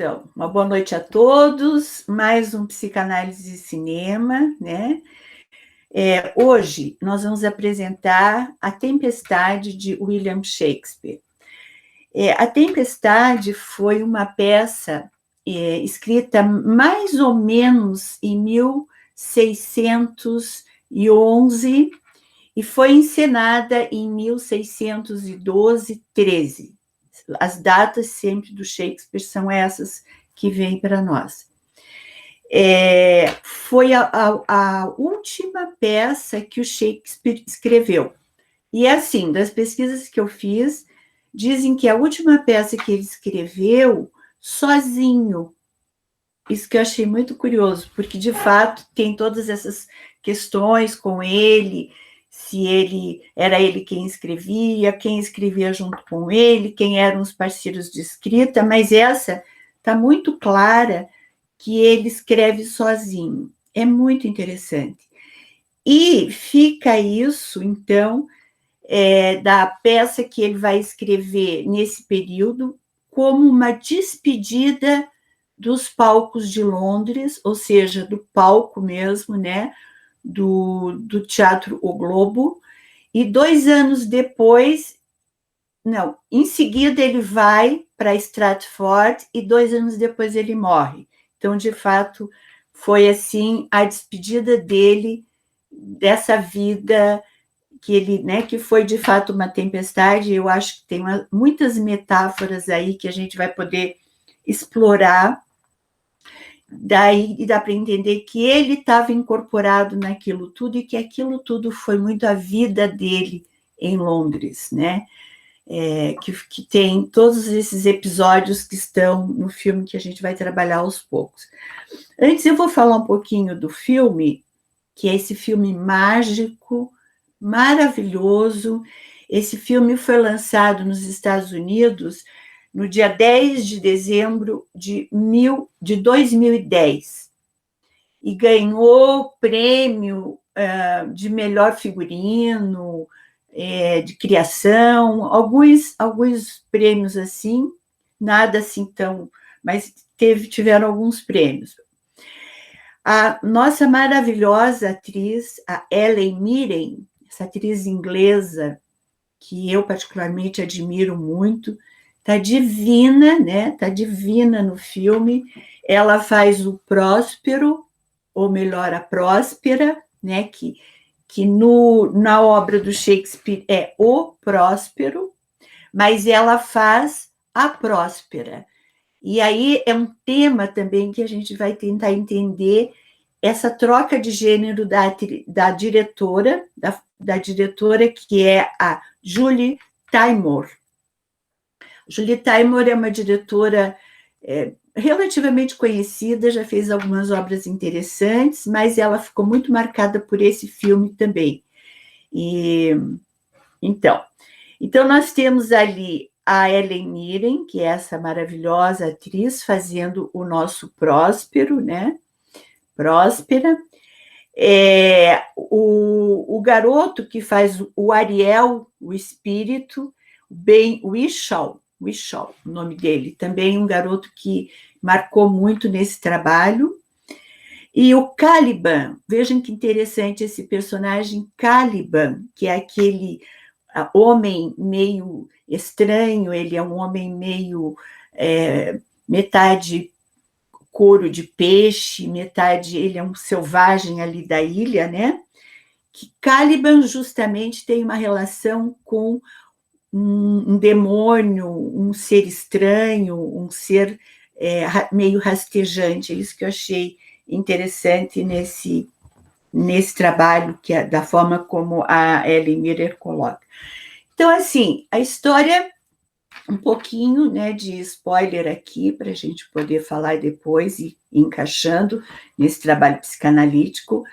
Então, uma boa noite a todos, mais um Psicanálise e Cinema, né? Hoje nós vamos apresentar A Tempestade de William Shakespeare. A Tempestade foi uma peça escrita mais ou menos em 1611 e foi encenada em 1612, 13. As datas sempre do Shakespeare são essas que vêm para nós. Foi a última peça que o Shakespeare escreveu. E assim, das pesquisas que eu fiz, dizem que a última peça que ele escreveu sozinho. Isso que eu achei muito curioso, porque de fato tem todas essas questões com ele, se era ele quem escrevia junto com ele, quem eram os parceiros de escrita, mas essa está muito clara que ele escreve sozinho. É muito interessante. E fica isso, então, da peça que ele vai escrever nesse período como uma despedida dos palcos de Londres, ou seja, do palco mesmo, né, do Teatro O Globo, e 2 anos depois, não, em seguida ele vai para Stratford e 2 anos depois ele morre. Então, de fato, foi assim a despedida dele dessa vida que ele, né, que foi de fato uma tempestade. Eu acho que tem muitas metáforas aí que a gente vai poder explorar. Daí dá para entender que ele estava incorporado naquilo tudo e que aquilo tudo foi muito a vida dele em Londres, né? Que tem todos esses episódios que estão no filme que a gente vai trabalhar aos poucos. Antes eu vou falar um pouquinho do filme, que é esse filme mágico, maravilhoso. Esse filme foi lançado nos Estados Unidos no dia 10 de dezembro de 2010 e ganhou prêmio de melhor figurino, de criação, alguns prêmios assim, nada assim tão, mas tiveram alguns prêmios. A nossa maravilhosa atriz, a Helen Mirren, essa atriz inglesa, que eu particularmente admiro muito, tá divina, né? Tá divina no filme. Ela faz o Próspero, ou melhor, a Próspera, né? Que na obra do Shakespeare é o Próspero, mas ela faz a Próspera. E aí é um tema também que a gente vai tentar entender essa troca de gênero da diretora, da diretora que é a Julie Taymor. Julie Taymor é uma diretora relativamente conhecida, já fez algumas obras interessantes, mas ela ficou muito marcada por esse filme também. Então nós temos ali a Helen Mirren, que é essa maravilhosa atriz, fazendo o nosso Próspero, né? Próspera. O garoto que faz o Ariel, o espírito, Ben Whishaw, o nome dele, também um garoto que marcou muito nesse trabalho. E o Caliban, vejam que interessante esse personagem Caliban, que é aquele homem meio estranho, ele é um homem meio metade couro de peixe, metade ele é um selvagem ali da ilha, né? Que Caliban justamente tem uma relação com um demônio, um ser estranho, um ser meio rastejante. É isso que eu achei interessante nesse trabalho, que é da forma como a Helen Mirren coloca. Então, assim, a história, um pouquinho, né, de spoiler aqui, para a gente poder falar depois e ir encaixando nesse trabalho psicanalítico.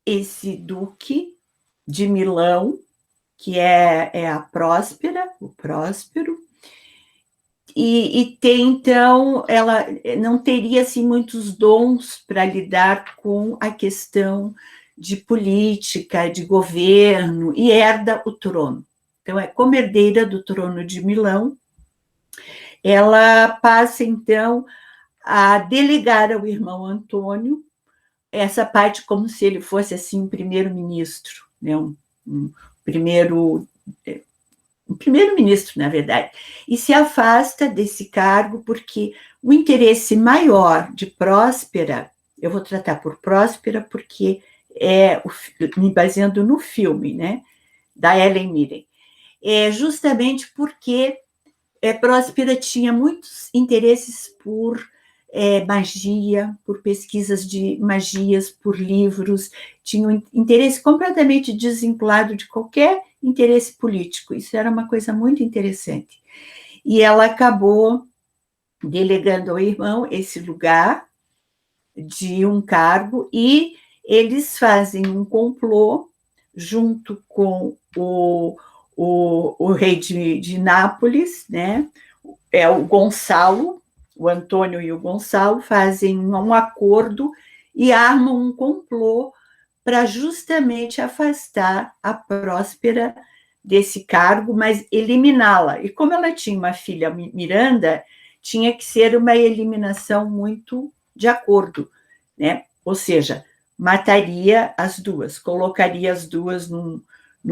Esse duque de Milão, que é a Próspera, o Próspero, e tem, então, ela não teria assim, muitos dons para lidar com a questão de política, de governo, e herda o trono. Então, como herdeira do trono de Milão, ela passa, então, a delegar ao irmão Antônio essa parte como se ele fosse, assim, um primeiro-ministro, né? Um primeiro... um primeiro-ministro, na verdade, e se afasta desse cargo porque o interesse maior de Próspera, eu vou tratar por Próspera porque me baseando no filme, né, da Helen Mirren, justamente porque Próspera tinha muitos interesses por magia, por pesquisas de magias, por livros, tinha um interesse completamente desvinculado de qualquer interesse político. Isso era uma coisa muito interessante. E ela acabou delegando ao irmão esse lugar de um cargo e eles fazem um complô junto com o rei de Nápoles, né? O Gonçalo, o Antônio e o Gonçalo fazem um acordo e armam um complô para justamente afastar a Próspera desse cargo, mas eliminá-la. E como ela tinha uma filha, Miranda, tinha que ser uma eliminação muito de acordo, né? Ou seja, mataria as duas, colocaria as duas num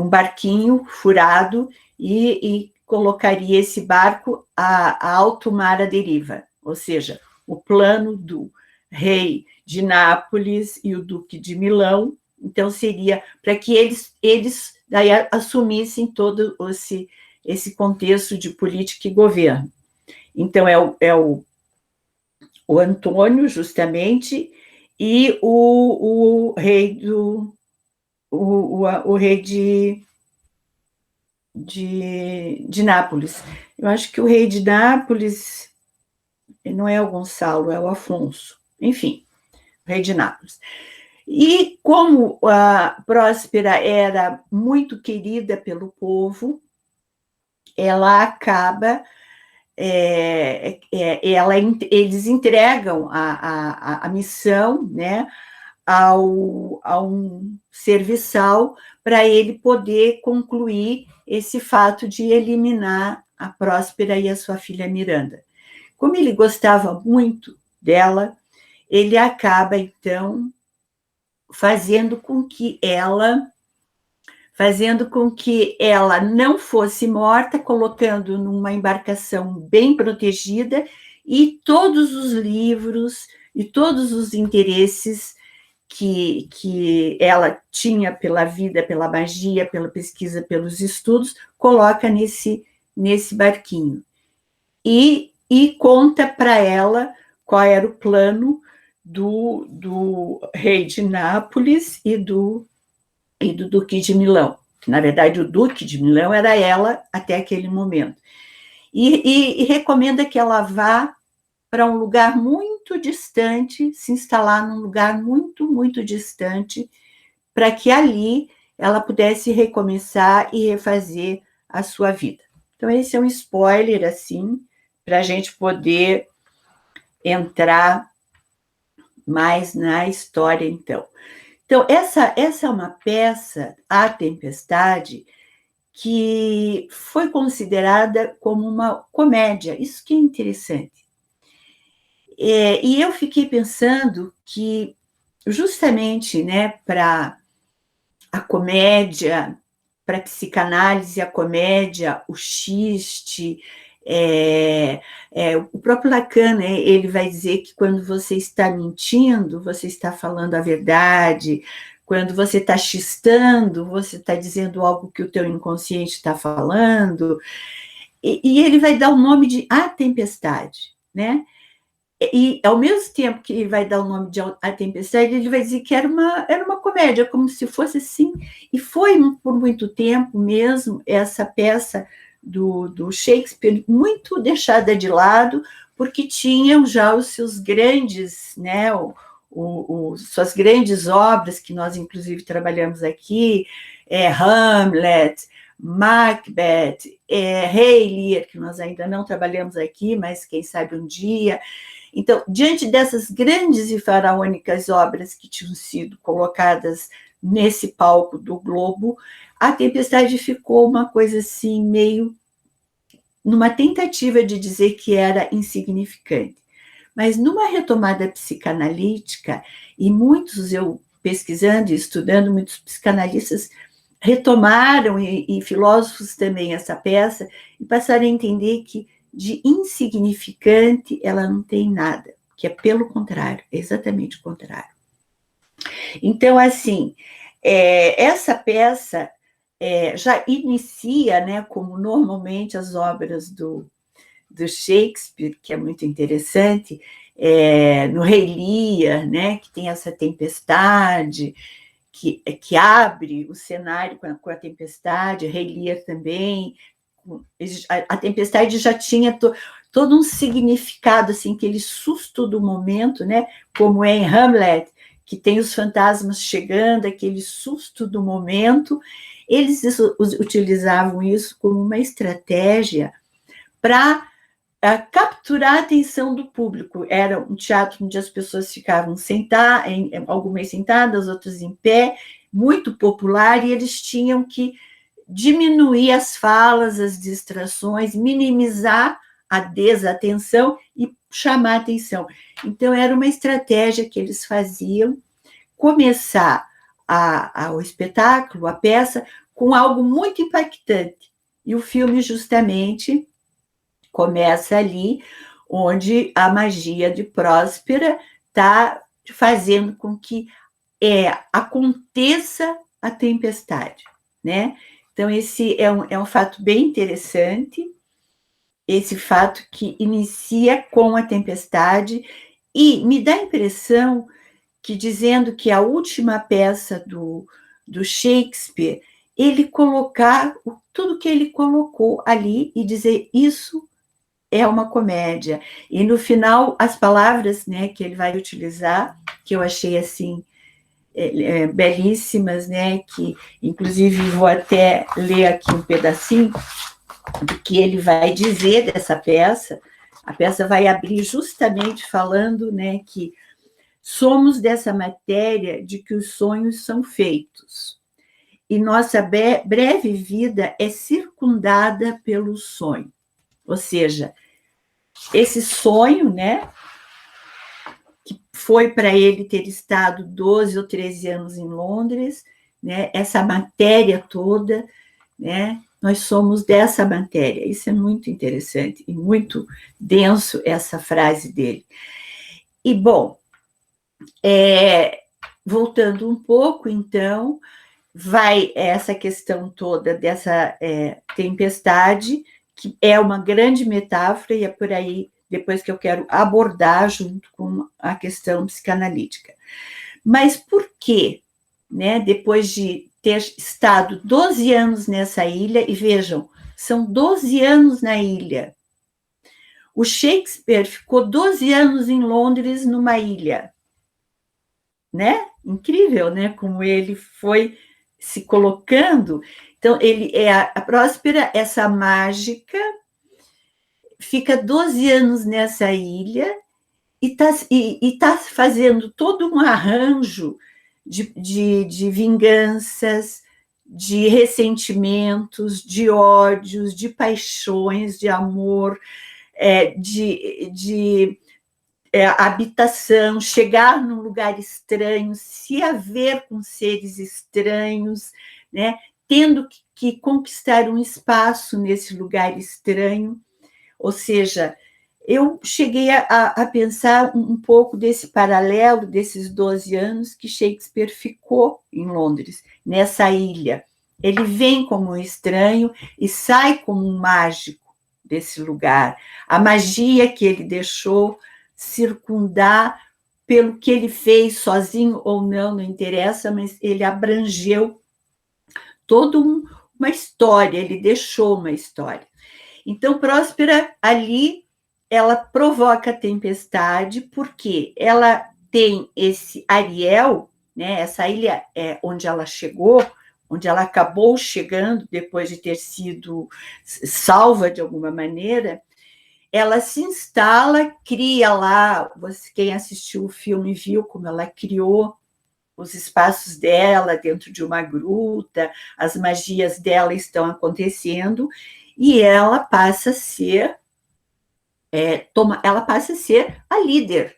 barquinho furado e colocaria esse barco a alto mar à deriva, ou seja, o plano do rei de Nápoles e o duque de Milão, então seria para que eles daí assumissem todo esse contexto de política e governo. Então o Antônio, justamente, e o rei o rei de Nápoles. Eu acho que o rei de Nápoles não é o Gonçalo, é o Afonso. Enfim, o rei de Nápoles. E como a Próspera era muito querida pelo povo, ela acaba, eles entregam a missão, né, a um serviçal para ele poder concluir esse fato de eliminar a Próspera e a sua filha Miranda. Como ele gostava muito dela, ele acaba, então, fazendo com que ela não fosse morta, colocando numa embarcação bem protegida, e todos os livros e todos os interesses que ela tinha pela vida, pela magia, pela pesquisa, pelos estudos, coloca nesse barquinho. E conta para ela qual era o plano do rei de Nápoles e do Duque de Milão. Na verdade, o Duque de Milão era ela até aquele momento. E recomenda que ela vá para um lugar muito distante, se instalar num lugar muito, muito distante, para que ali ela pudesse recomeçar e refazer a sua vida. Então, esse é um spoiler, assim, para a gente poder entrar mais na história, então. Então, essa é uma peça, A Tempestade, que foi considerada como uma comédia. Isso que é interessante. E eu fiquei pensando que, justamente, né, para a comédia, para a psicanálise, a comédia, o xiste, o próprio Lacan, né, ele vai dizer que quando você está mentindo, você está falando a verdade, quando você está xistando, você está dizendo algo que o teu inconsciente está falando, e ele vai dar o nome de A Tempestade, né? E, ao mesmo tempo que ele vai dar o nome de A Tempestade, ele vai dizer que era uma comédia, como se fosse assim. E foi, por muito tempo mesmo, essa peça do Shakespeare muito deixada de lado, porque tinham já os seus grandes, né, suas grandes obras, que nós, inclusive, trabalhamos aqui, Hamlet, Macbeth, Rei Lear, que nós ainda não trabalhamos aqui, mas quem sabe um dia. Então, diante dessas grandes e faraônicas obras que tinham sido colocadas nesse palco do globo, A Tempestade ficou uma coisa assim, meio numa tentativa de dizer que era insignificante. Mas numa retomada psicanalítica, e muitos, eu pesquisando e estudando, muitos psicanalistas retomaram, e filósofos também, essa peça, e passaram a entender que de insignificante ela não tem nada, que é pelo contrário, é exatamente o contrário. Então, assim, essa peça já inicia, né, como normalmente as obras do Shakespeare, que é muito interessante, no Rei Lear, né, que tem essa tempestade, que abre o cenário com a tempestade, Rei Lear também. A tempestade já tinha todo um significado, assim, aquele susto do momento, né, como é em Hamlet, que tem os fantasmas chegando, aquele susto do momento. Eles utilizavam isso como uma estratégia para capturar a atenção do público. Era um teatro onde as pessoas ficavam algumas sentadas, outras em pé, muito popular, e eles tinham que diminuir as falas, as distrações, minimizar a desatenção e chamar a atenção. Então, era uma estratégia que eles faziam, começar o espetáculo, a peça, com algo muito impactante. E o filme, justamente, começa ali, onde a magia de Próspera está fazendo com que aconteça a tempestade, né? Então, esse é um fato bem interessante, esse fato que inicia com a tempestade, e me dá a impressão que, dizendo que a última peça do Shakespeare, ele colocar tudo que ele colocou ali e dizer isso é uma comédia. E no final, as palavras, né, que ele vai utilizar, que eu achei assim belíssimas, né, que inclusive vou até ler aqui um pedacinho do que ele vai dizer dessa peça. A peça vai abrir justamente falando, né, que somos dessa matéria de que os sonhos são feitos, e nossa breve vida é circundada pelo sonho. Ou seja, esse sonho, né, que foi para ele ter estado 12 ou 13 anos em Londres, né, essa matéria toda, né, nós somos dessa matéria. Isso é muito interessante e muito denso, essa frase dele. E, bom, voltando um pouco, então, vai essa questão toda dessa tempestade, que é uma grande metáfora, e é por aí depois que eu quero abordar junto com a questão psicanalítica. Mas por quê? Né? Depois de ter estado 12 anos nessa ilha, e vejam, são 12 anos na ilha. O Shakespeare ficou 12 anos em Londres, numa ilha. Né? Incrível, né? Como ele foi se colocando. Então, ele é a Próspera, essa mágica, fica 12 anos nessa ilha e tá fazendo todo um arranjo de vinganças, de ressentimentos, de ódios, de paixões, de amor, de habitação, chegar num lugar estranho, se haver com seres estranhos, né? Tendo que conquistar um espaço nesse lugar estranho. Ou seja, eu cheguei a pensar um pouco desse paralelo desses 12 anos que Shakespeare ficou em Londres, nessa ilha. Ele vem como um estranho e sai como um mágico desse lugar. A magia que ele deixou circundar pelo que ele fez, sozinho ou não, não interessa, mas ele abrangeu toda uma história, ele deixou uma história. Então, Próspera, ali, ela provoca a tempestade, porque ela tem esse Ariel, né, essa ilha onde ela chegou, onde ela acabou chegando depois de ter sido salva de alguma maneira. Ela se instala, cria lá, quem assistiu o filme viu como ela criou os espaços dela dentro de uma gruta, as magias dela estão acontecendo, e ela passa a ser, ela passa a ser a líder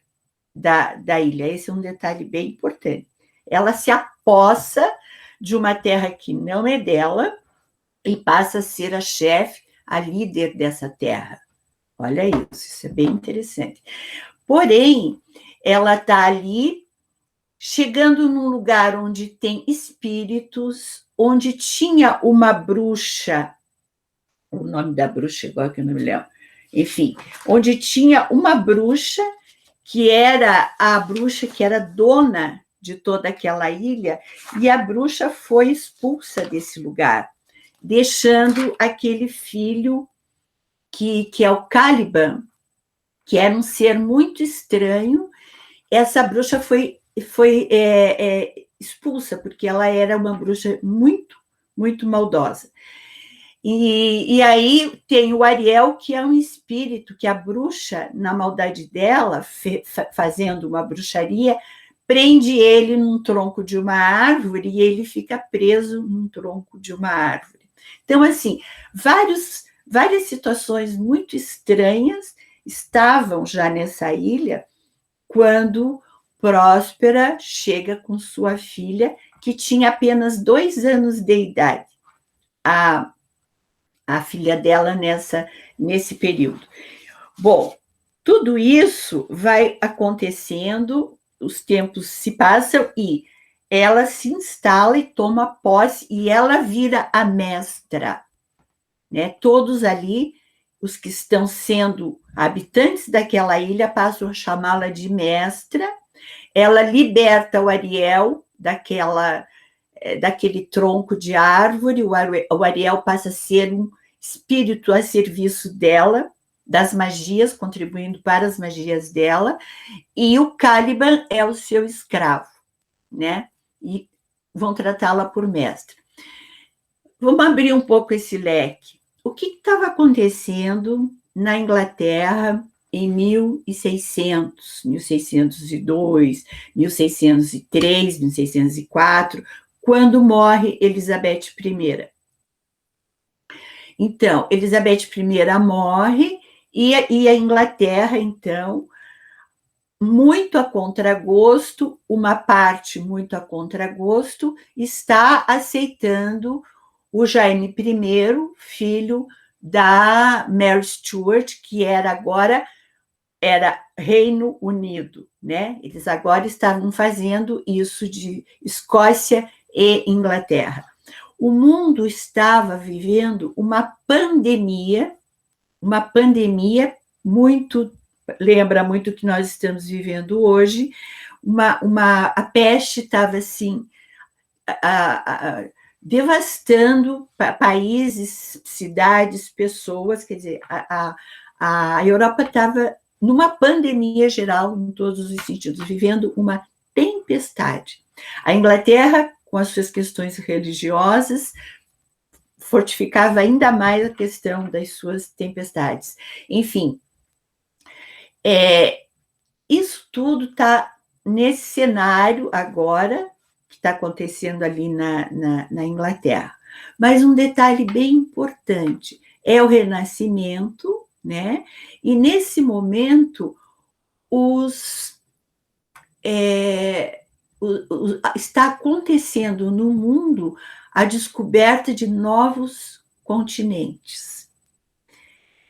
da ilha. Esse é um detalhe bem importante. Ela se apossa de uma terra que não é dela e passa a ser a chefe, a líder dessa terra. Olha isso é bem interessante. Porém, ela está ali, chegando num lugar onde tem espíritos, onde tinha uma bruxa, o nome da bruxa agora que eu não me lembro, enfim, onde tinha uma bruxa que era a bruxa que era dona de toda aquela ilha, e a bruxa foi expulsa desse lugar, deixando aquele filho que é o Caliban, que era um ser muito estranho. Essa bruxa foi expulsa, porque ela era uma bruxa muito, muito maldosa. E aí tem o Ariel, que é um espírito, que a bruxa, na maldade dela, fazendo uma bruxaria, prende ele num tronco de uma árvore e ele fica preso num tronco de uma árvore. Então, assim, várias situações muito estranhas estavam já nessa ilha quando Próspera chega com sua filha, que tinha apenas 2 anos de idade, a filha dela nesse período. Bom, tudo isso vai acontecendo, os tempos se passam e ela se instala e toma posse, e ela vira a mestra, né? Todos ali, os que estão sendo habitantes daquela ilha, passam a chamá-la de mestra. Ela liberta o Ariel daquele tronco de árvore. O Ariel passa a ser um espírito a serviço dela, das magias, contribuindo para as magias dela, e o Caliban é o seu escravo, né? E vão tratá-la por mestra. Vamos abrir um pouco esse leque. O que estava acontecendo na Inglaterra em 1600, 1602, 1603, 1604, quando morre Elizabeth I? Então, Elizabeth I morre e a Inglaterra, então, muito a contragosto, uma parte muito a contragosto, está aceitando o Jaime I, filho da Mary Stuart, que era Reino Unido, né? Eles agora estavam fazendo isso de Escócia e Inglaterra. O mundo estava vivendo uma pandemia muito, lembra muito o que nós estamos vivendo hoje. A peste estava assim, devastando países, cidades, pessoas. Quer dizer, a Europa estava numa pandemia geral, em todos os sentidos, vivendo uma tempestade. A Inglaterra, com as suas questões religiosas, fortificava ainda mais a questão das suas tempestades. Enfim, isso tudo está nesse cenário agora, que está acontecendo ali na Inglaterra. Mas um detalhe bem importante é o Renascimento, né? E nesse momento, está acontecendo no mundo a descoberta de novos continentes.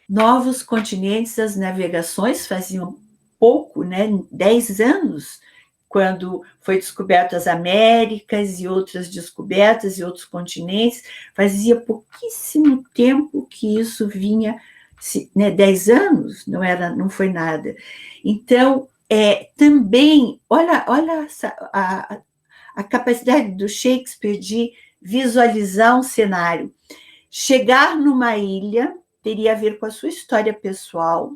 Novos continentes, as navegações faziam pouco, né? 10 anos, quando foi descoberto as Américas e outras descobertas e outros continentes, fazia pouquíssimo tempo que isso vinha, né? 10 anos não foi nada. Então, também, olha a capacidade do Shakespeare de visualizar um cenário. Chegar numa ilha teria a ver com a sua história pessoal,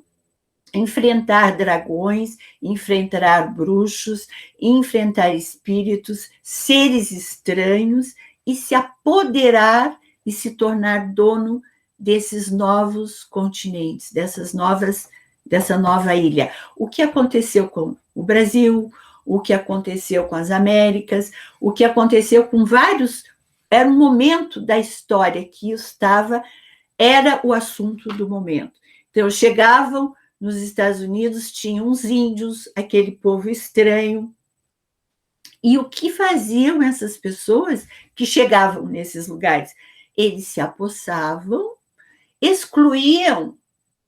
enfrentar dragões, enfrentar bruxos, enfrentar espíritos, seres estranhos, e se apoderar e se tornar dono desses novos continentes, dessa nova ilha. O que aconteceu com o Brasil, o que aconteceu com as Américas, o que aconteceu com vários. Era um momento da história que era o assunto do momento. Então, chegavam nos Estados Unidos, tinham os índios, aquele povo estranho. E o que faziam essas pessoas que chegavam nesses lugares? Eles se apossavam, excluíam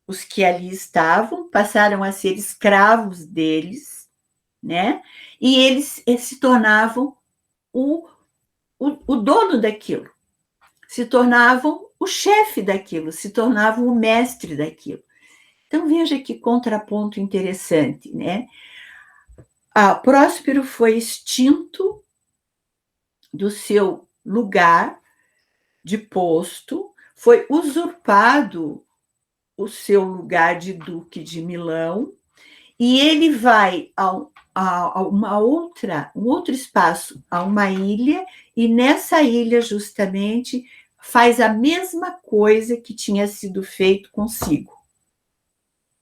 os que ali estavam, passaram a ser escravos deles, né? E eles se tornavam o dono daquilo, se tornavam o chefe daquilo, se tornavam o mestre daquilo. Então, veja que contraponto interessante, né? Próspero foi extinto do seu lugar de posto, foi usurpado o seu lugar de duque de Milão, e ele vai a um outro espaço, a uma ilha, e nessa ilha, justamente, faz a mesma coisa que tinha sido feito consigo.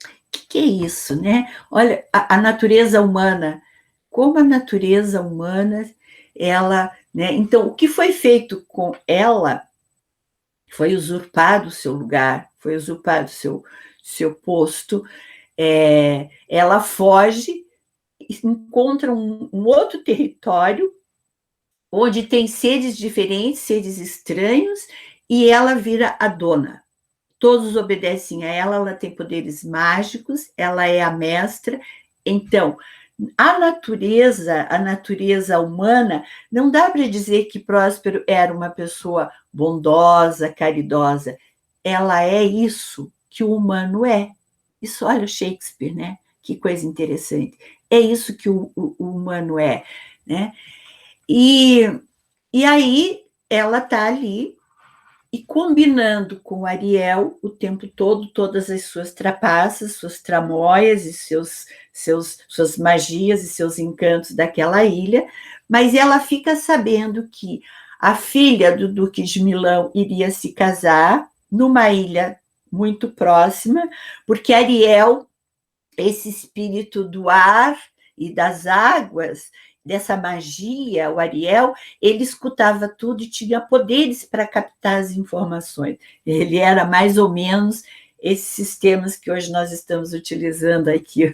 O que é isso, né? Olha, a natureza humana, como a natureza humana, ela, né? Então, o que foi feito com ela foi usurpado o seu lugar, foi usurpado o seu posto, ela foge, encontra um outro território onde tem seres diferentes, seres estranhos, e ela vira a dona. Todos obedecem a ela, ela tem poderes mágicos, ela é a mestra. Então, a natureza humana, não dá para dizer que Próspero era uma pessoa bondosa, caridosa. Ela é isso que o humano é. Isso, olha o Shakespeare, né? Que coisa interessante. É isso que o humano é, né? E, e aí ela está ali e combinando com Ariel o tempo todo, todas as suas trapaças, suas tramóias e suas magias e seus encantos daquela ilha, mas ela fica sabendo que a filha do Duque de Milão iria se casar numa ilha muito próxima, porque Ariel, esse espírito do ar e das águas, dessa magia, o Ariel, ele escutava tudo e tinha poderes para captar as informações. Ele era mais ou menos esses sistemas que hoje nós estamos utilizando aqui,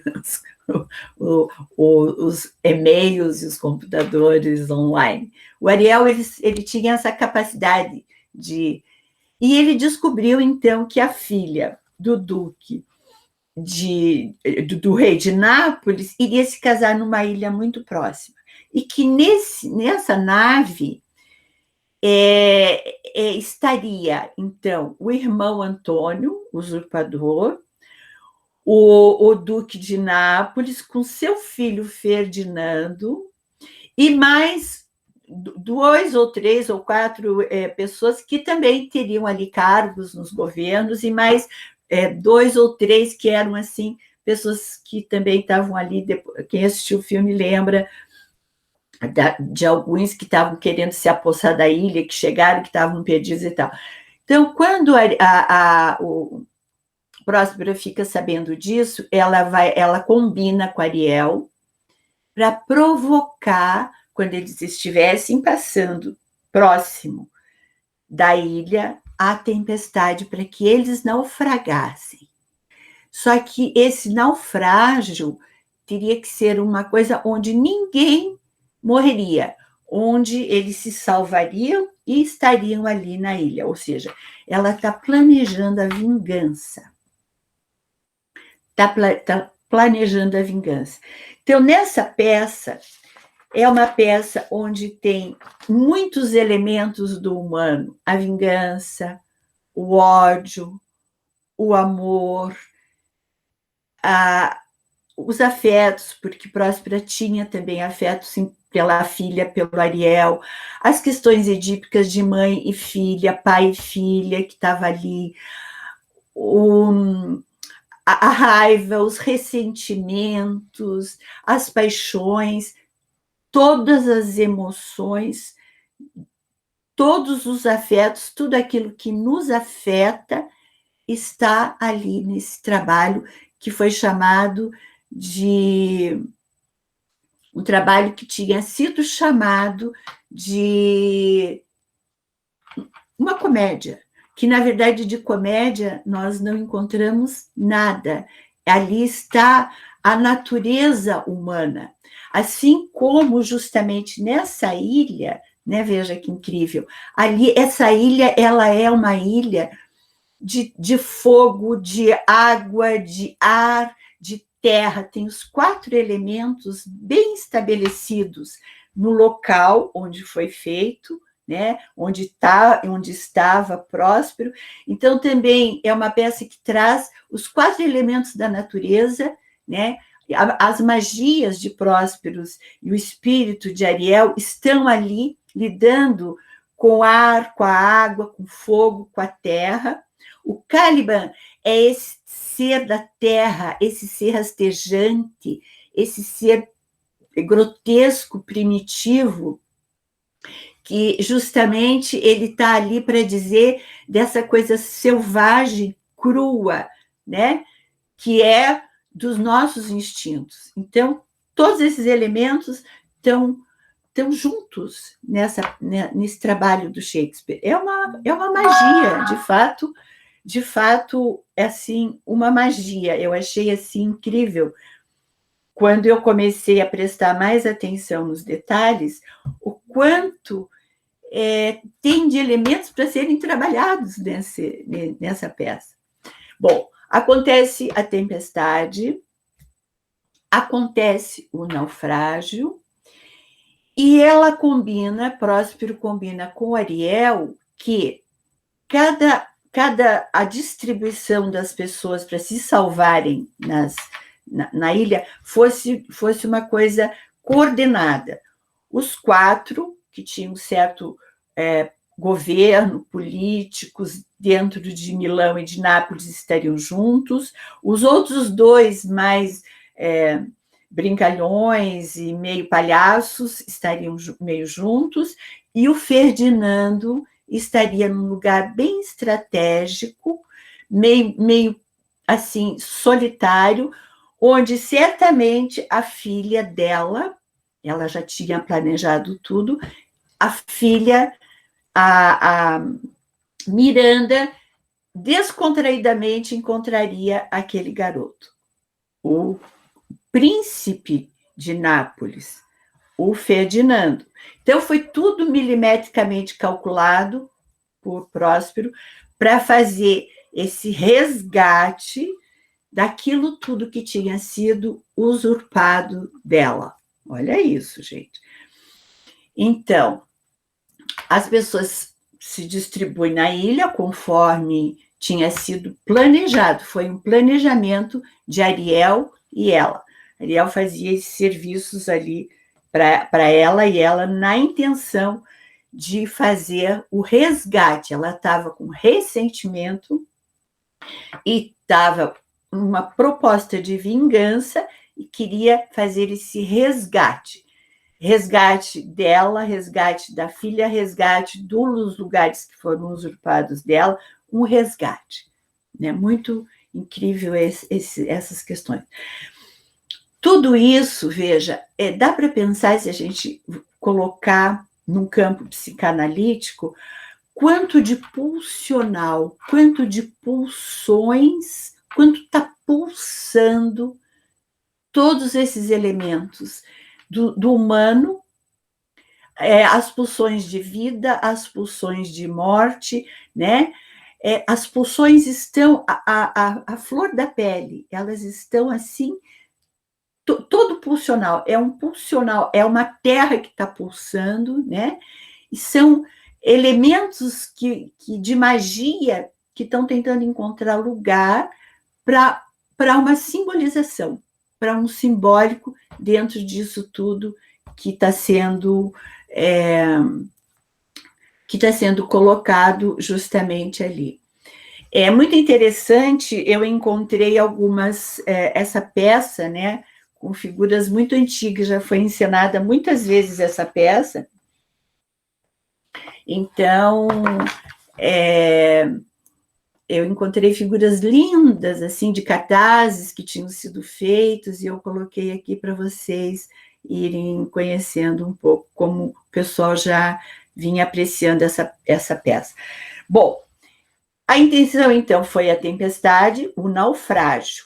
os e-mails e os computadores online. O Ariel, ele tinha essa capacidade de... E ele descobriu, então, que a filha do Duque do rei de Nápoles iria se casar numa ilha muito próxima. E que nessa nave estaria, então, o irmão Antônio, usurpador, o duque de Nápoles, com seu filho Ferdinando, e mais 2 ou 3 ou 4 pessoas que também teriam ali cargos nos governos, e mais 2 ou 3 que eram assim pessoas que também estavam ali. Quem assistiu o filme lembra de alguns que estavam querendo se apossar da ilha, que chegaram, que estavam perdidos e tal. Então, quando o Próspera fica sabendo disso, ela combina com Ariel para provocar, quando eles estivessem passando próximo da ilha, a tempestade, para que eles naufragassem. Só que esse naufrágio teria que ser uma coisa onde ninguém morreria, onde eles se salvariam e estariam ali na ilha. Ou seja, ela está planejando a vingança. Está planejando a vingança. Então, nessa peça, é uma peça onde tem muitos elementos do humano: a vingança, o ódio, o amor, os afetos, porque Próspera tinha também afetos sim, pela filha, pelo Ariel, as questões edípicas de mãe e filha, pai e filha, que estava ali, a raiva, os ressentimentos, as paixões, todas as emoções, todos os afetos, tudo aquilo que nos afeta está ali nesse trabalho que foi chamado de um trabalho que tinha sido chamado de uma comédia, que, na verdade, de comédia nós não encontramos nada. Ali está a natureza humana. Assim como justamente nessa ilha, né, veja que incrível, ali, essa ilha, ela é uma ilha de fogo, de água, de ar, de terra, tem os 4 elementos bem estabelecidos no local onde foi feito, né? Onde estava Próspero. Então, também é uma peça que traz os 4 elementos da natureza, né? As magias de Prósperos e o espírito de Ariel estão ali lidando com o ar, com a água, com o fogo, com a terra. O Caliban é esse ser da terra, esse ser rastejante, esse ser grotesco, primitivo, que justamente ele está ali para dizer dessa coisa selvagem, crua, né? Que é dos nossos instintos. Então, todos esses elementos estão juntos nesse trabalho do Shakespeare. É uma magia, de fato, é assim, uma magia. Eu achei assim incrível. Quando eu comecei a prestar mais atenção nos detalhes, o quanto tem de elementos para serem trabalhados nessa peça. Bom, acontece a tempestade, acontece o naufrágio, e ela Próspero combina com Ariel, que a distribuição das pessoas para se salvarem na ilha fosse uma coisa coordenada. Os 4, que tinham certo governo, políticos dentro de Milão e de Nápoles estariam juntos, os outros 2 mais brincalhões e meio palhaços estariam meio juntos, e o Ferdinando estaria num lugar bem estratégico, meio assim, solitário, onde certamente a filha dela, ela já tinha planejado tudo, a filha, a Miranda, descontraidamente encontraria aquele garoto, o príncipe de Nápoles, o Ferdinando. Então, foi tudo milimetricamente calculado por Próspero para fazer esse resgate daquilo tudo que tinha sido usurpado dela. Olha isso, gente. Então, as pessoas se distribuem na ilha conforme tinha sido planejado. Foi um planejamento de Ariel e ela. Ariel fazia esses serviços ali para ela, e ela na intenção de fazer o resgate. Ela estava com ressentimento e estava uma proposta de vingança e queria fazer esse resgate. Resgate dela, resgate da filha, resgate dos lugares que foram usurpados dela, um resgate. Né? Muito incrível essas questões. Tudo isso, veja, dá para pensar, se a gente colocar num campo psicanalítico, quanto de pulsional, quanto de pulsões, quanto está pulsando todos esses elementos do humano, as pulsões de vida, as pulsões de morte, né? As pulsões estão a flor da pele, elas estão assim, todo pulsional, é uma terra que está pulsando, né? E são elementos de magia que estão tentando encontrar lugar para uma simbolização, para um simbólico dentro disso tudo que está sendo colocado justamente ali. É muito interessante, eu encontrei essa peça, né, com figuras muito antigas, já foi encenada muitas vezes essa peça. Então, eu encontrei figuras lindas, assim, de cartazes que tinham sido feitos, e eu coloquei aqui para vocês irem conhecendo um pouco como o pessoal já vinha apreciando essa peça. Bom, a intenção, então, foi a tempestade, o naufrágio.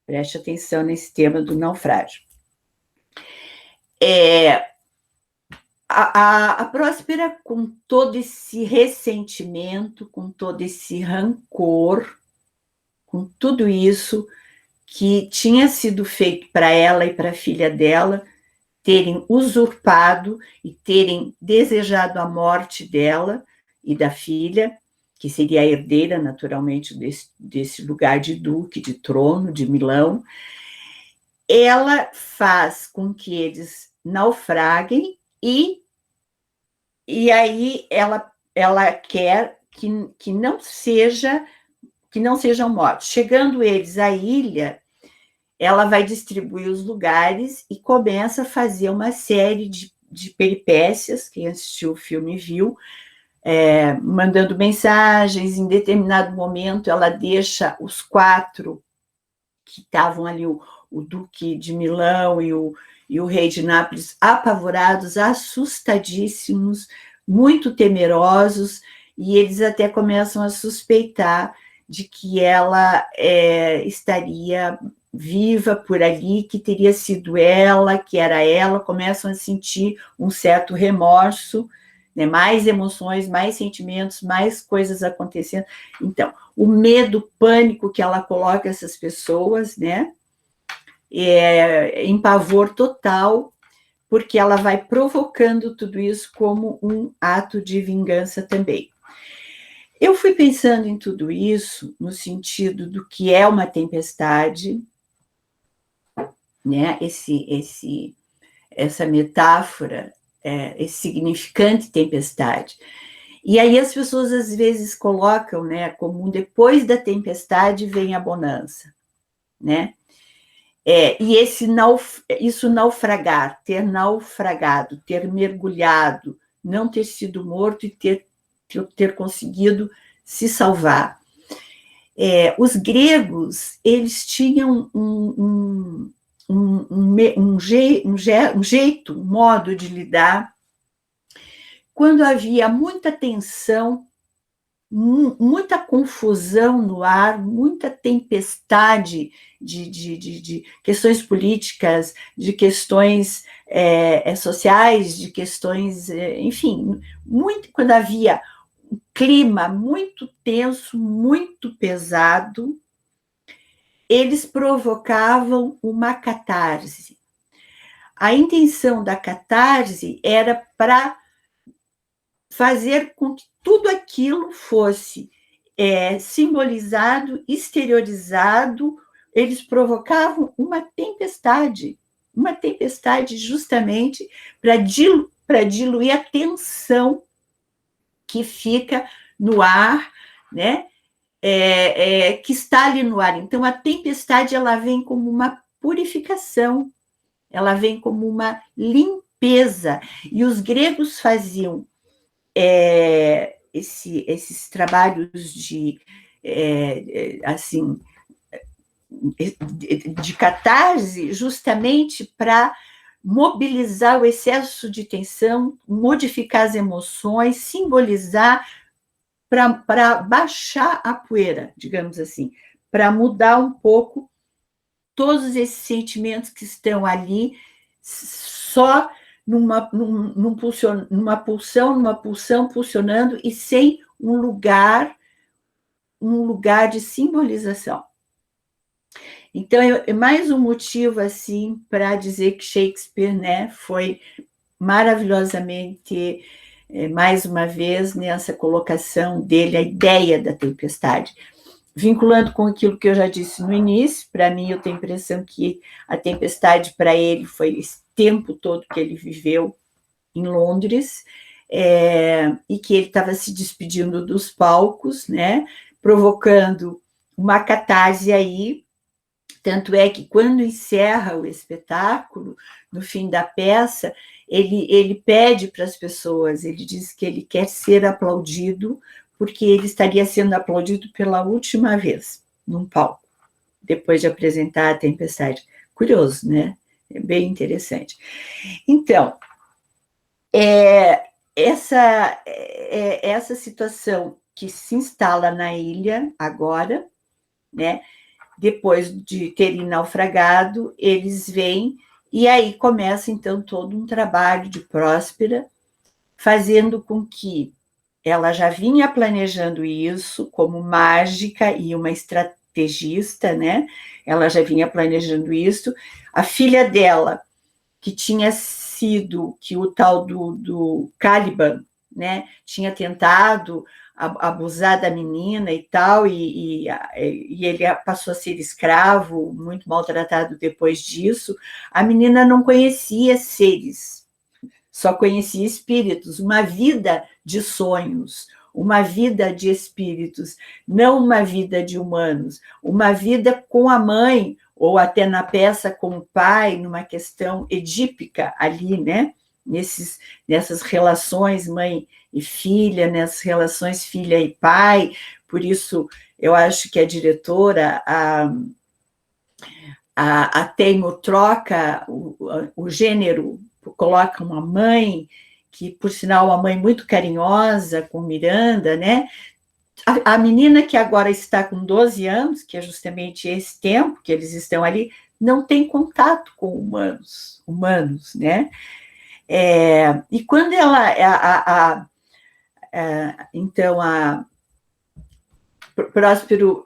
Preste atenção nesse tema do naufrágio. A Próspera, com todo esse ressentimento, com todo esse rancor, com tudo isso que tinha sido feito para ela e para a filha dela, terem usurpado e terem desejado a morte dela e da filha, que seria a herdeira, naturalmente, desse lugar de duque, de trono, de Milão, ela faz com que eles naufraguem e aí ela quer que não sejam mortos. Chegando eles à ilha, ela vai distribuir os lugares e começa a fazer uma série de peripécias, quem assistiu o filme viu, mandando mensagens. Em determinado momento, ela deixa os 4 que estavam ali, o Duque de Milão e o rei de Nápoles, apavorados, assustadíssimos, muito temerosos, e eles até começam a suspeitar de que ela estaria viva por ali, que teria sido ela, que era ela, começam a sentir um certo remorso, né? Mais emoções, mais sentimentos, mais coisas acontecendo. Então, o medo, o pânico que ela coloca essas pessoas, né? Em pavor total, porque ela vai provocando tudo isso como um ato de vingança também. Eu fui pensando em tudo isso no sentido do que é uma tempestade, né? Essa metáfora, esse significante tempestade. E aí as pessoas às vezes colocam, né, como depois da tempestade vem a bonança, né? E isso naufragar, ter naufragado, ter mergulhado, não ter sido morto e ter conseguido se salvar. Os gregos, eles tinham um jeito, um modo de lidar quando havia muita tensão, muita confusão no ar, muita tempestade de questões políticas, de questões sociais, de questões, enfim, quando havia um clima muito tenso, muito pesado, eles provocavam uma catarse. A intenção da catarse era para fazer com que tudo aquilo fosse simbolizado, exteriorizado. Eles provocavam uma tempestade justamente para diluir a tensão que fica no ar, né? Que está ali no ar. Então, a tempestade ela vem como uma purificação, ela vem como uma limpeza. E os gregos faziam esses trabalhos de catarse justamente para mobilizar o excesso de tensão, modificar as emoções, simbolizar, para baixar a poeira, digamos assim, para mudar um pouco todos esses sentimentos que estão ali só numa pulsão, pulsionando e sem um lugar de simbolização. Então, é mais um motivo, assim, para dizer que Shakespeare, né, foi maravilhosamente, mais uma vez, nessa colocação dele, a ideia da tempestade. Vinculando com aquilo que eu já disse no início, para mim, eu tenho a impressão que a tempestade, para ele, foi esse tempo todo que ele viveu em Londres, e que ele estava se despedindo dos palcos, né, provocando uma catarse aí. Tanto é que, quando encerra o espetáculo, no fim da peça, ele pede para as pessoas, ele diz que ele quer ser aplaudido, porque ele estaria sendo aplaudido pela última vez num palco, depois de apresentar a tempestade. Curioso, né? É bem interessante. Então, essa situação que se instala na ilha agora, né? Depois de terem naufragado, eles vêm e aí começa então todo um trabalho de Próspera, fazendo com que ela já vinha planejando isso como mágica e uma estrategista, né? Ela já vinha planejando isso. A filha dela, que tinha sido, que o tal do Caliban, né, tinha tentado abusar da menina e tal, e ele passou a ser escravo, muito maltratado depois disso. A menina não conhecia seres, só conhecia espíritos, uma vida de sonhos, uma vida de espíritos, não uma vida de humanos, uma vida com a mãe, ou até na peça com o pai, numa questão edípica ali, né? Nessas relações mãe e filha, nessas relações filha e pai. Por isso, eu acho que a diretora, a Teimo, troca o gênero, coloca uma mãe, que por sinal uma mãe muito carinhosa com Miranda, né? A menina que agora está com 12 anos, que é justamente esse tempo que eles estão ali, não tem contato com humanos, né? E quando então a Próspero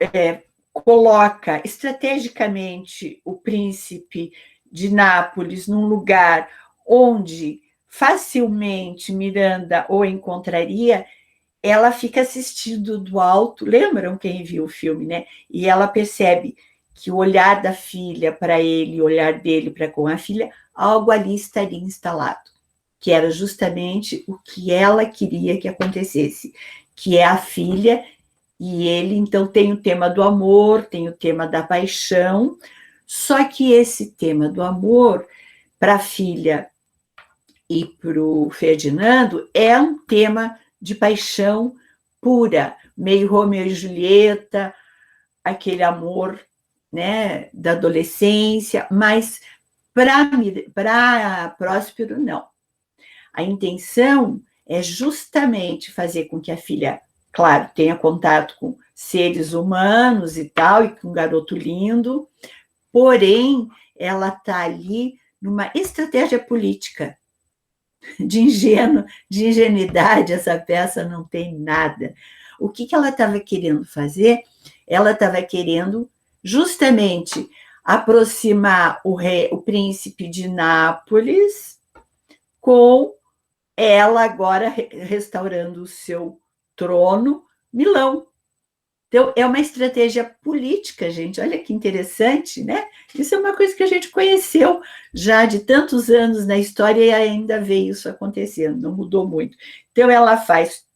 coloca estrategicamente o príncipe de Nápoles num lugar onde facilmente Miranda o encontraria, ela fica assistindo do alto, lembram quem viu o filme, né? E ela percebe que o olhar da filha para ele, o olhar dele para com a filha, algo ali estaria instalado, que era justamente o que ela queria que acontecesse, que é a filha e ele. Então tem o tema do amor, tem o tema da paixão, só que esse tema do amor para a filha e para o Ferdinando é um tema de paixão pura, meio Romeu e Julieta, aquele amor, né, da adolescência, mas para Próspero, não. A intenção é justamente fazer com que a filha, claro, tenha contato com seres humanos e tal, e com um garoto lindo, porém, ela está ali numa estratégia política, de ingenuidade, essa peça não tem nada. O que ela estava querendo fazer? Ela estava querendo justamente aproximar o príncipe de Nápoles com ela agora restaurando o seu trono, Milão. Então, é uma estratégia política, gente. Olha que interessante, né? Isso é uma coisa que a gente conheceu já de tantos anos na história e ainda vê isso acontecendo, não mudou muito. Então, ela faz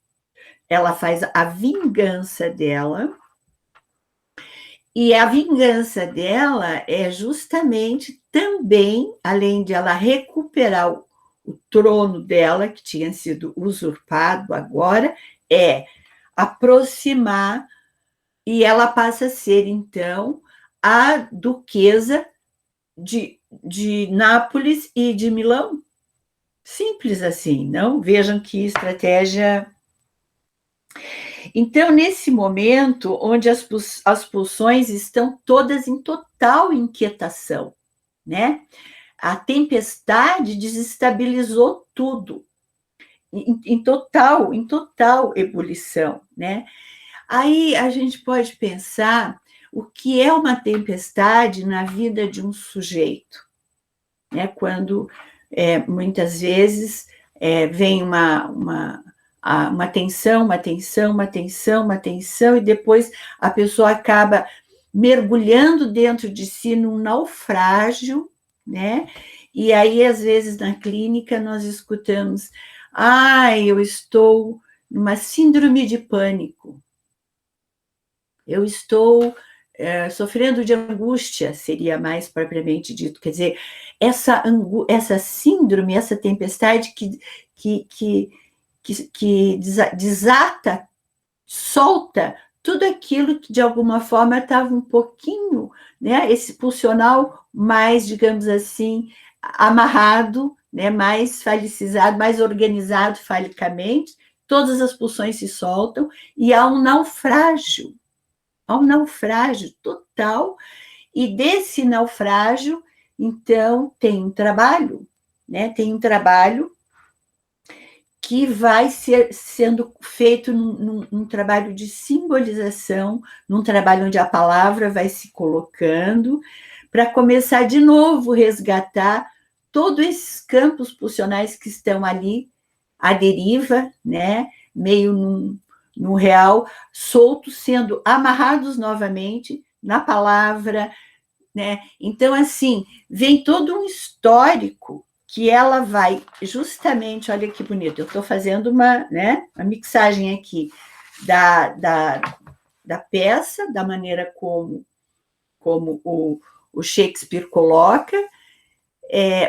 a vingança dela, e a vingança dela é justamente também, além de ela recuperar o trono dela, que tinha sido usurpado agora, é aproximar. E ela passa a ser, então, a duquesa de Nápoles e de Milão. Simples assim, não? Vejam que estratégia. Então, nesse momento, onde as pulsões estão todas em total inquietação, né? A tempestade desestabilizou tudo, em total ebulição, né? Aí a gente pode pensar o que é uma tempestade na vida de um sujeito, né? Quando muitas vezes vem uma tensão, e depois a pessoa acaba mergulhando dentro de si num naufrágio, né? E aí, às vezes, na clínica, nós escutamos: eu estou numa síndrome de pânico. Eu estou sofrendo de angústia, seria mais propriamente dito. Quer dizer, essa síndrome, essa tempestade que desata, solta tudo aquilo que, de alguma forma, estava um pouquinho, né, esse pulsional mais, digamos assim, amarrado, né, mais falicizado, mais organizado falicamente, todas as pulsões se soltam e há um naufrágio total, e desse naufrágio, então, tem um trabalho, né, tem um trabalho que vai sendo feito num trabalho de simbolização, num trabalho onde a palavra vai se colocando, para começar de novo resgatar todos esses campos pulsionais que estão ali à deriva, né, meio no real, soltos, sendo amarrados novamente na palavra, né? Então, assim, vem todo um histórico que ela vai justamente, olha que bonito, eu estou fazendo uma mixagem aqui da peça, da maneira como o Shakespeare coloca,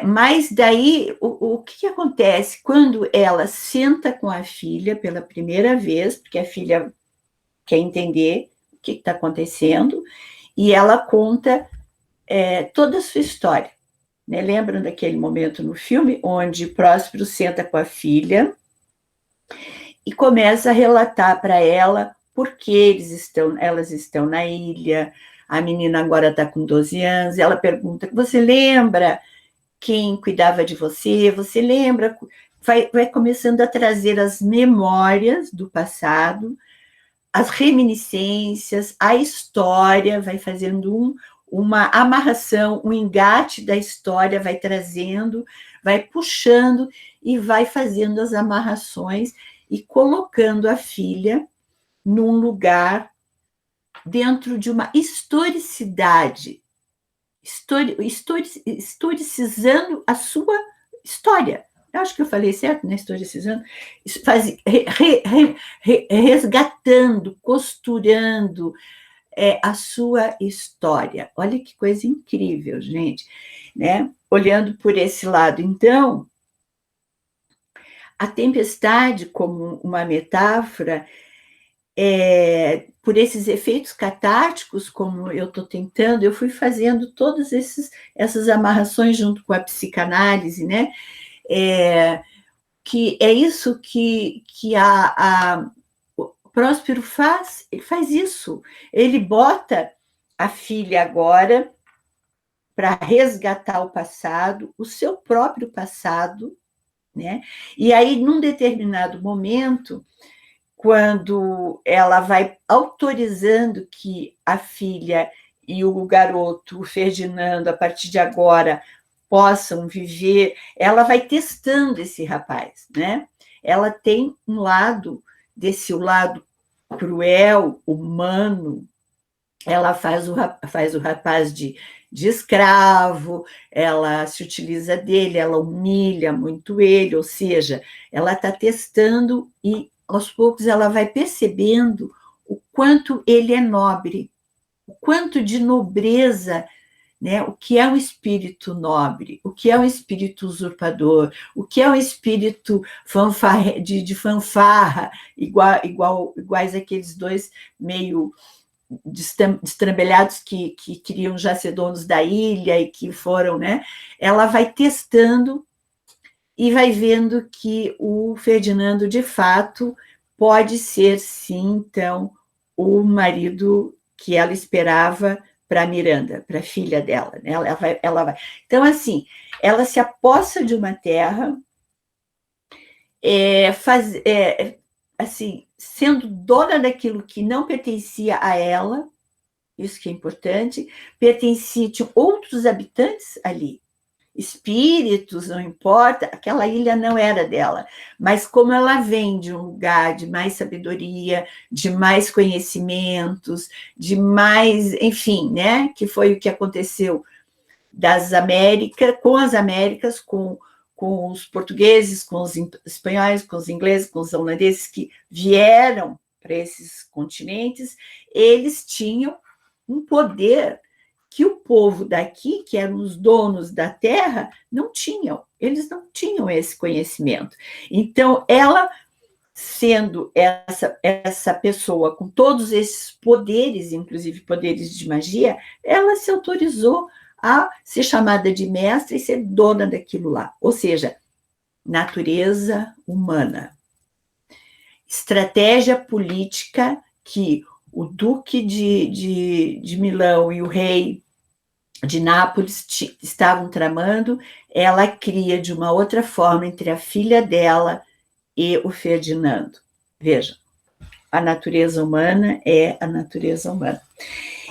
mas daí o que acontece quando ela senta com a filha pela primeira vez, porque a filha quer entender o que está acontecendo, e ela conta toda a sua história. Né? Lembram daquele momento no filme onde Próspero senta com a filha e começa a relatar para ela por que elas estão na ilha, a menina agora está com 12 anos, e ela pergunta, você lembra quem cuidava de você? Você lembra? Vai começando a trazer as memórias do passado, as reminiscências, a história, vai fazendo uma amarração, um engate da história, vai trazendo, vai puxando e vai fazendo as amarrações e colocando a filha num lugar dentro de uma historicidade, historicizando a sua história. Eu acho que eu falei certo, né? Historicizando, resgatando, costurando a sua história. Olha que coisa incrível, gente, né? Olhando por esse lado, então, a tempestade como uma metáfora, por esses efeitos catárticos, como eu estou tentando, eu fui fazendo todas essas amarrações junto com a psicanálise, né? Que é isso que o Próspero faz, ele faz isso, ele bota a filha agora para resgatar o passado, o seu próprio passado, né? E aí, num determinado momento, quando ela vai autorizando que a filha e o garoto, o Ferdinando, a partir de agora, possam viver, ela vai testando esse rapaz, né? Ela tem um lado, desse lado cruel, humano, ela faz o rapaz de escravo, ela se utiliza dele, ela humilha muito ele, ou seja, ela está testando e, aos poucos, ela vai percebendo o quanto ele é nobre, o quanto de nobreza, né? O que é um espírito nobre, o que é um espírito usurpador, o que é um espírito de fanfarra, iguais aqueles dois meio destrambelhados que queriam já ser donos da ilha e que foram, né? Ela vai testando e vai vendo que o Ferdinando, de fato, pode ser, sim, então, o marido que ela esperava para Miranda, para a filha dela. Né? Ela vai. Então, assim, ela se apossa de uma terra, assim, sendo dona daquilo que não pertencia a ela, isso que é importante, tinham outros habitantes ali, espíritos, não importa, aquela ilha não era dela, mas como ela vem de um lugar de mais sabedoria, de mais conhecimentos, de mais, enfim, né, que foi o que aconteceu das Américas, com as Américas, com os portugueses, com os espanhóis, com os ingleses, com os holandeses que vieram para esses continentes, eles tinham um poder que o povo daqui, que eram os donos da terra, não tinham. Eles não tinham esse conhecimento. Então, ela sendo essa pessoa com todos esses poderes, inclusive poderes de magia, ela se autorizou a ser chamada de mestra e ser dona daquilo lá. Ou seja, natureza humana. Estratégia política que o duque de Milão e o rei de Nápoles estavam tramando, ela cria de uma outra forma entre a filha dela e o Ferdinando. Veja, a natureza humana é a natureza humana.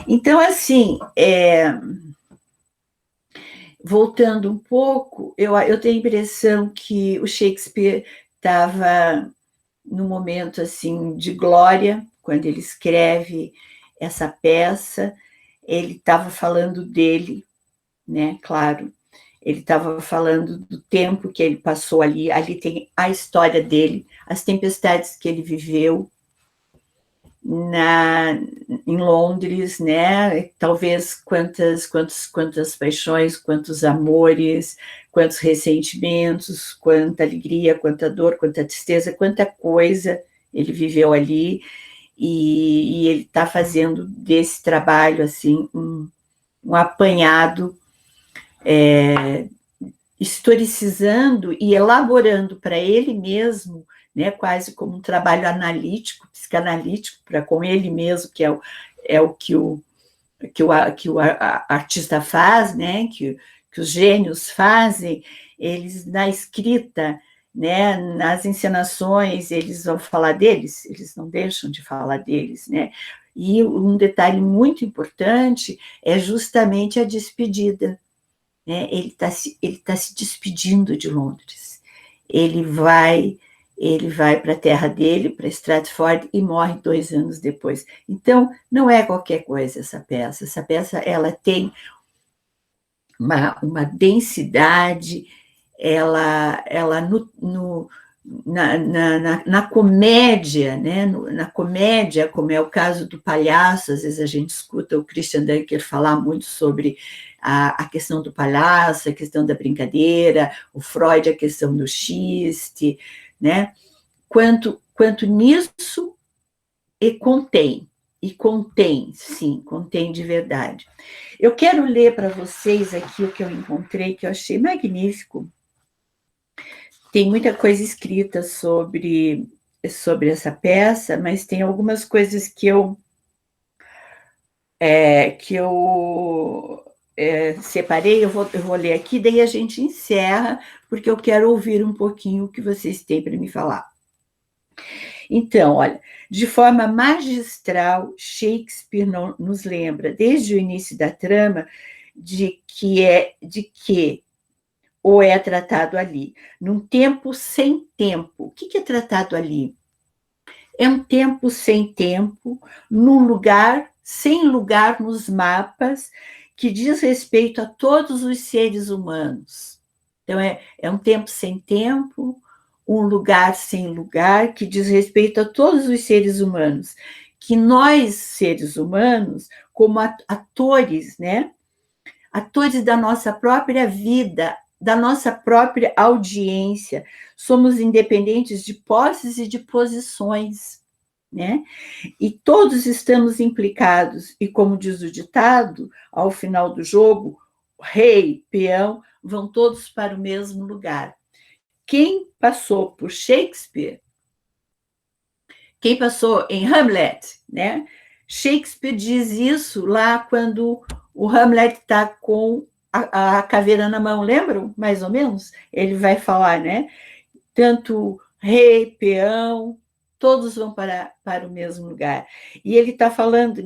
Então, assim, voltando um pouco, eu tenho a impressão que o Shakespeare estava num momento assim de glória, quando ele escreve essa peça, ele estava falando dele, né? Claro, ele estava falando do tempo que ele passou ali. Ali tem a história dele, as tempestades que ele viveu em Londres, né? Talvez quantas paixões, quantos amores, quantos ressentimentos, quanta alegria, quanta dor, quanta tristeza, quanta coisa ele viveu ali. E ele está fazendo desse trabalho assim um apanhado, historicizando e elaborando para ele mesmo, né, quase como um trabalho analítico, psicanalítico, para com ele mesmo, que é o que o artista faz, né, que os gênios fazem, eles na escrita, né, nas encenações, eles vão falar deles, eles não deixam de falar deles, né? E um detalhe muito importante é justamente a despedida, né? Ele tá se despedindo de Londres. Ele vai para a terra dele, para Stratford, e morre 2 anos depois. Então, não é qualquer coisa essa peça. Essa peça ela tem uma densidade, ela na comédia, né? Na comédia, como é o caso do palhaço, às vezes a gente escuta o Christian Dunker falar muito sobre a questão do palhaço, a questão da brincadeira, o Freud, a questão do xiste, né? Quanto nisso contém, sim, contém de verdade. Eu quero ler para vocês aqui o que eu encontrei, que eu achei magnífico. Tem muita coisa escrita sobre essa peça, mas tem algumas coisas que eu separei, eu vou ler aqui, daí a gente encerra, porque eu quero ouvir um pouquinho o que vocês têm para me falar. Então, olha, de forma magistral, Shakespeare nos lembra, desde o início da trama, de que ou é tratado ali, num tempo sem tempo. O que é tratado ali? É um tempo sem tempo, num lugar sem lugar nos mapas, que diz respeito a todos os seres humanos. Então, é um tempo sem tempo, um lugar sem lugar, que diz respeito a todos os seres humanos. Que nós, seres humanos, como atores, né? Atores da nossa própria vida, da nossa própria audiência, somos independentes de posses e de posições, né? E todos estamos implicados, e como diz o ditado, ao final do jogo, rei, peão, vão todos para o mesmo lugar. Quem passou por Shakespeare, quem passou em Hamlet, né? Shakespeare diz isso lá quando o Hamlet está com a caveira na mão, lembram? Mais ou menos? Ele vai falar, né? Tanto rei, peão, todos vão para o mesmo lugar. E ele está falando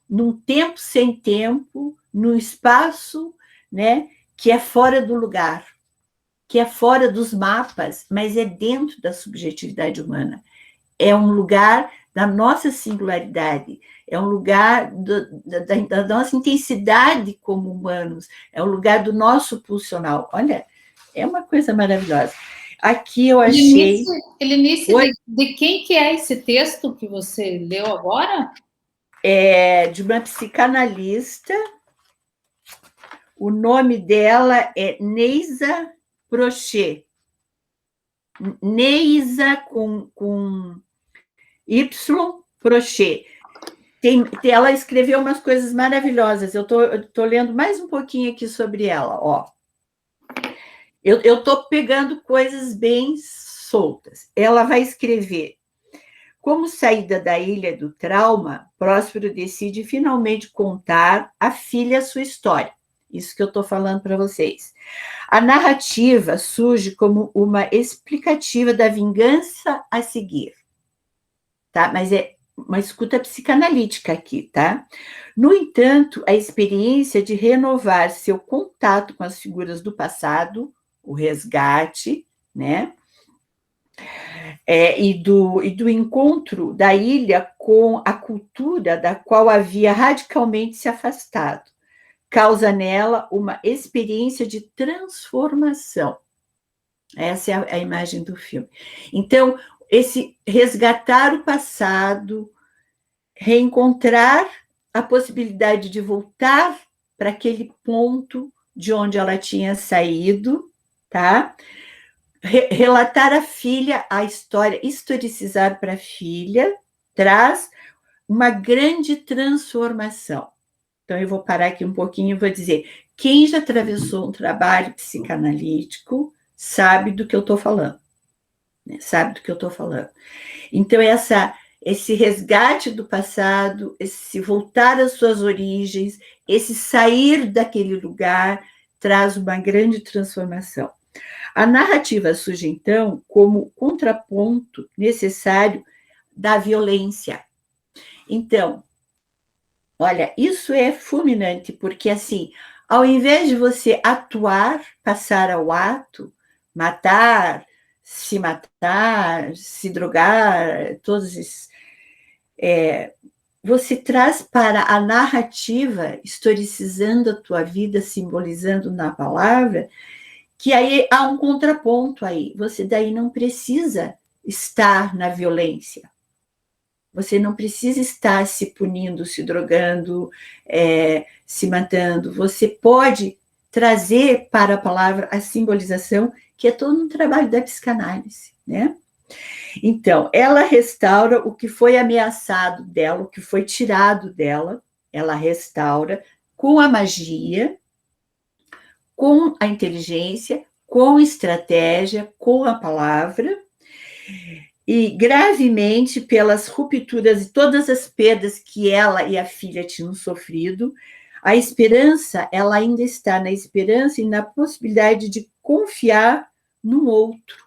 num tempo sem tempo, num espaço, né, que é fora do lugar, que é fora dos mapas, mas é dentro da subjetividade humana. É um lugar da nossa singularidade, é um lugar da nossa intensidade como humanos, é um lugar do nosso pulsional. Olha, é uma coisa maravilhosa. Aqui eu achei... Helenice, de quem que é esse texto que você leu agora? É de uma psicanalista. O nome dela é Neisa Prochet. Neisa com Y, Prochet. Ela escreveu umas coisas maravilhosas. Eu tô lendo mais um pouquinho aqui sobre ela, ó. Eu tô pegando coisas bem soltas. Ela vai escrever: como saída da ilha do trauma, Próspero decide finalmente contar à filha a sua história. Isso que eu estou falando para vocês. A narrativa surge como uma explicativa da vingança a seguir, tá? Mas é uma escuta psicanalítica aqui, tá? No entanto, a experiência de renovar seu contato com as figuras do passado, o resgate, né? E do encontro da ilha com a cultura da qual havia radicalmente se afastado, causa nela uma experiência de transformação. Essa é a imagem do filme. Então, esse resgatar o passado, reencontrar a possibilidade de voltar para aquele ponto de onde ela tinha saído, tá? Relatar à filha a história, historicizar para a filha, traz uma grande transformação. Então, eu vou parar aqui um pouquinho e vou dizer: quem já atravessou um trabalho psicanalítico sabe do que eu estou falando. Né? Sabe do que eu estou falando. Então, esse resgate do passado, esse voltar às suas origens, esse sair daquele lugar, traz uma grande transformação. A narrativa surge, então, como contraponto necessário da violência. Então, olha, isso é fulminante, porque, assim, ao invés de você atuar, passar ao ato, matar, se drogar, todos esses. Você traz para a narrativa, historicizando a tua vida, simbolizando na palavra, que aí há um contraponto aí. Você daí não precisa estar na violência. Você não precisa estar se punindo, se drogando, se matando. Você pode trazer para a palavra a simbolização, que é todo um trabalho da psicanálise, né? Então, ela restaura o que foi ameaçado dela, o que foi tirado dela, ela restaura com a magia, com a inteligência, com estratégia, com a palavra, e gravemente pelas rupturas e todas as perdas que ela e a filha tinham sofrido. A esperança, ela ainda está na esperança e na possibilidade de confiar no outro,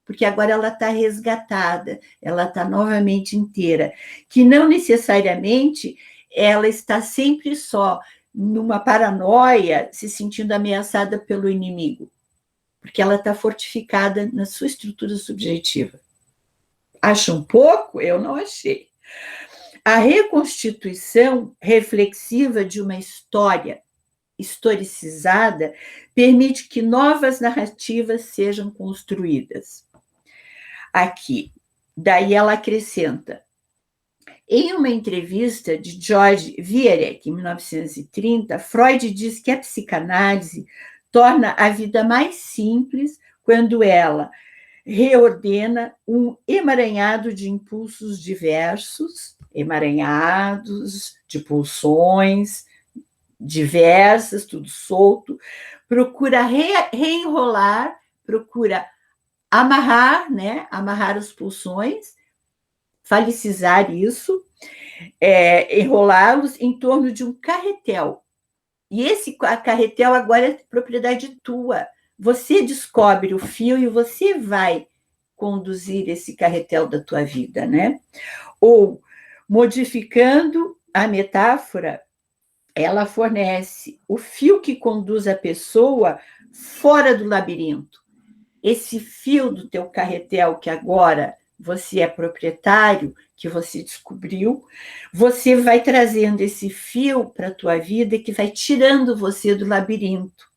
porque agora ela está resgatada, ela está novamente inteira, que não necessariamente ela está sempre só numa paranoia, se sentindo ameaçada pelo inimigo, porque ela está fortificada na sua estrutura subjetiva. Acha um pouco? Eu não achei. A reconstituição reflexiva de uma história historicizada permite que novas narrativas sejam construídas. Aqui, daí ela acrescenta: em uma entrevista de George Viereck, em 1930, Freud diz que a psicanálise torna a vida mais simples quando ela reordena um emaranhado de impulsos diversos, emaranhados de pulsões diversas, tudo solto, procura reenrolar, procura amarrar, né? Amarrar as pulsões, falicizar isso, enrolá-los em torno de um carretel. E esse carretel agora é propriedade tua. Você descobre o fio e você vai conduzir esse carretel da tua vida, né? Ou, modificando a metáfora, ela fornece o fio que conduz a pessoa fora do labirinto. Esse fio do teu carretel que agora você é proprietário, que você descobriu, você vai trazendo esse fio para a tua vida que vai tirando você do labirinto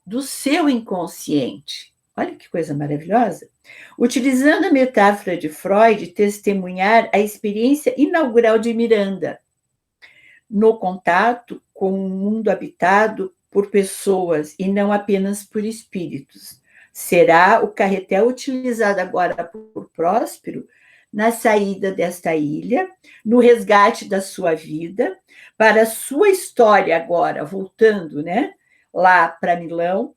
do seu inconsciente. Olha que coisa maravilhosa. Utilizando a metáfora de Freud, testemunhar a experiência inaugural de Miranda no contato com um mundo habitado por pessoas e não apenas por espíritos. Será o carretel utilizado agora por Próspero na saída desta ilha, no resgate da sua vida, para a sua história agora, voltando, né, lá para Milão,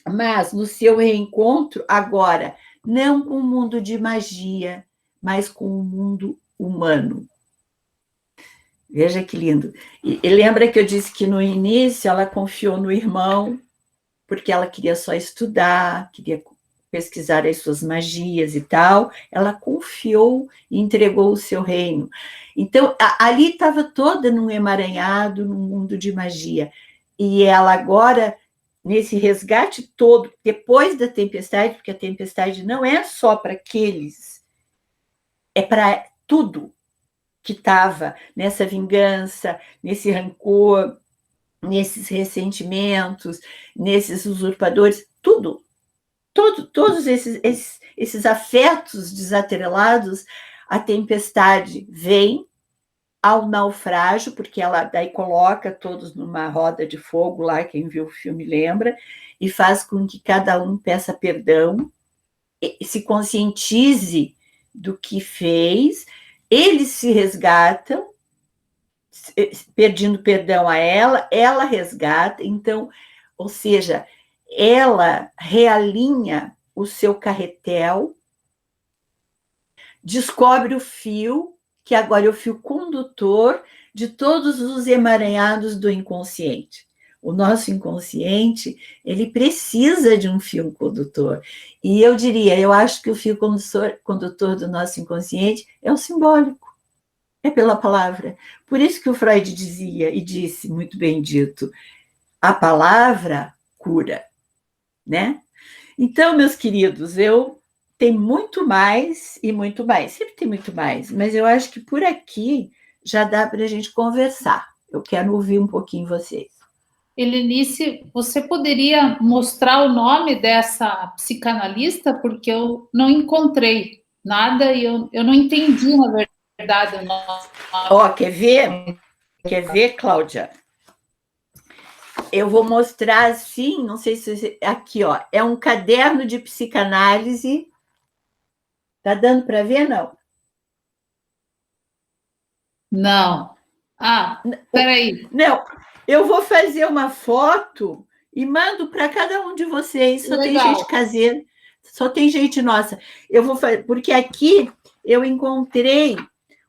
mas no seu reencontro agora, não com o mundo de magia, mas com o mundo humano. Veja que lindo. E lembra que eu disse que no início ela confiou no irmão, porque ela queria só estudar, queria pesquisar as suas magias e tal. Ela confiou e entregou o seu reino. Então, ali estava toda num emaranhado, num mundo de magia. E ela agora, nesse resgate todo, depois da tempestade, porque a tempestade não é só para aqueles, é para tudo que estava nessa vingança, nesse rancor, nesses ressentimentos, nesses usurpadores, tudo, todos esses afetos desatrelados, a tempestade vem ao naufrágio, porque ela daí coloca todos numa roda de fogo lá, quem viu o filme lembra, e faz com que cada um peça perdão, se conscientize do que fez, eles se resgatam, pedindo perdão a ela resgata, então, ou seja, ela realinha o seu carretel, descobre o fio, que agora é o fio condutor de todos os emaranhados do inconsciente. O nosso inconsciente, ele precisa de um fio condutor. E eu diria, eu acho que o fio condutor do nosso inconsciente é o simbólico, é pela palavra. Por isso que o Freud dizia, e disse, muito bem dito, a palavra cura, né? Então, meus queridos, eu tenho muito mais e muito mais. Sempre tem muito mais, mas eu acho que por aqui já dá para a gente conversar. Eu quero ouvir um pouquinho vocês. Helenice, você poderia mostrar o nome dessa psicanalista? Porque eu não encontrei nada e eu não entendi, na verdade, o nome. Ó, quer ver? Quer ver, Cláudia? Eu vou mostrar assim, não sei se você... Aqui, ó, é um caderno de psicanálise. Tá dando para ver, não? Não. Ah, peraí. Não, eu vou fazer uma foto e mando para cada um de vocês. Só tem gente caseira, só tem gente nossa. Eu vou fazer, porque aqui eu encontrei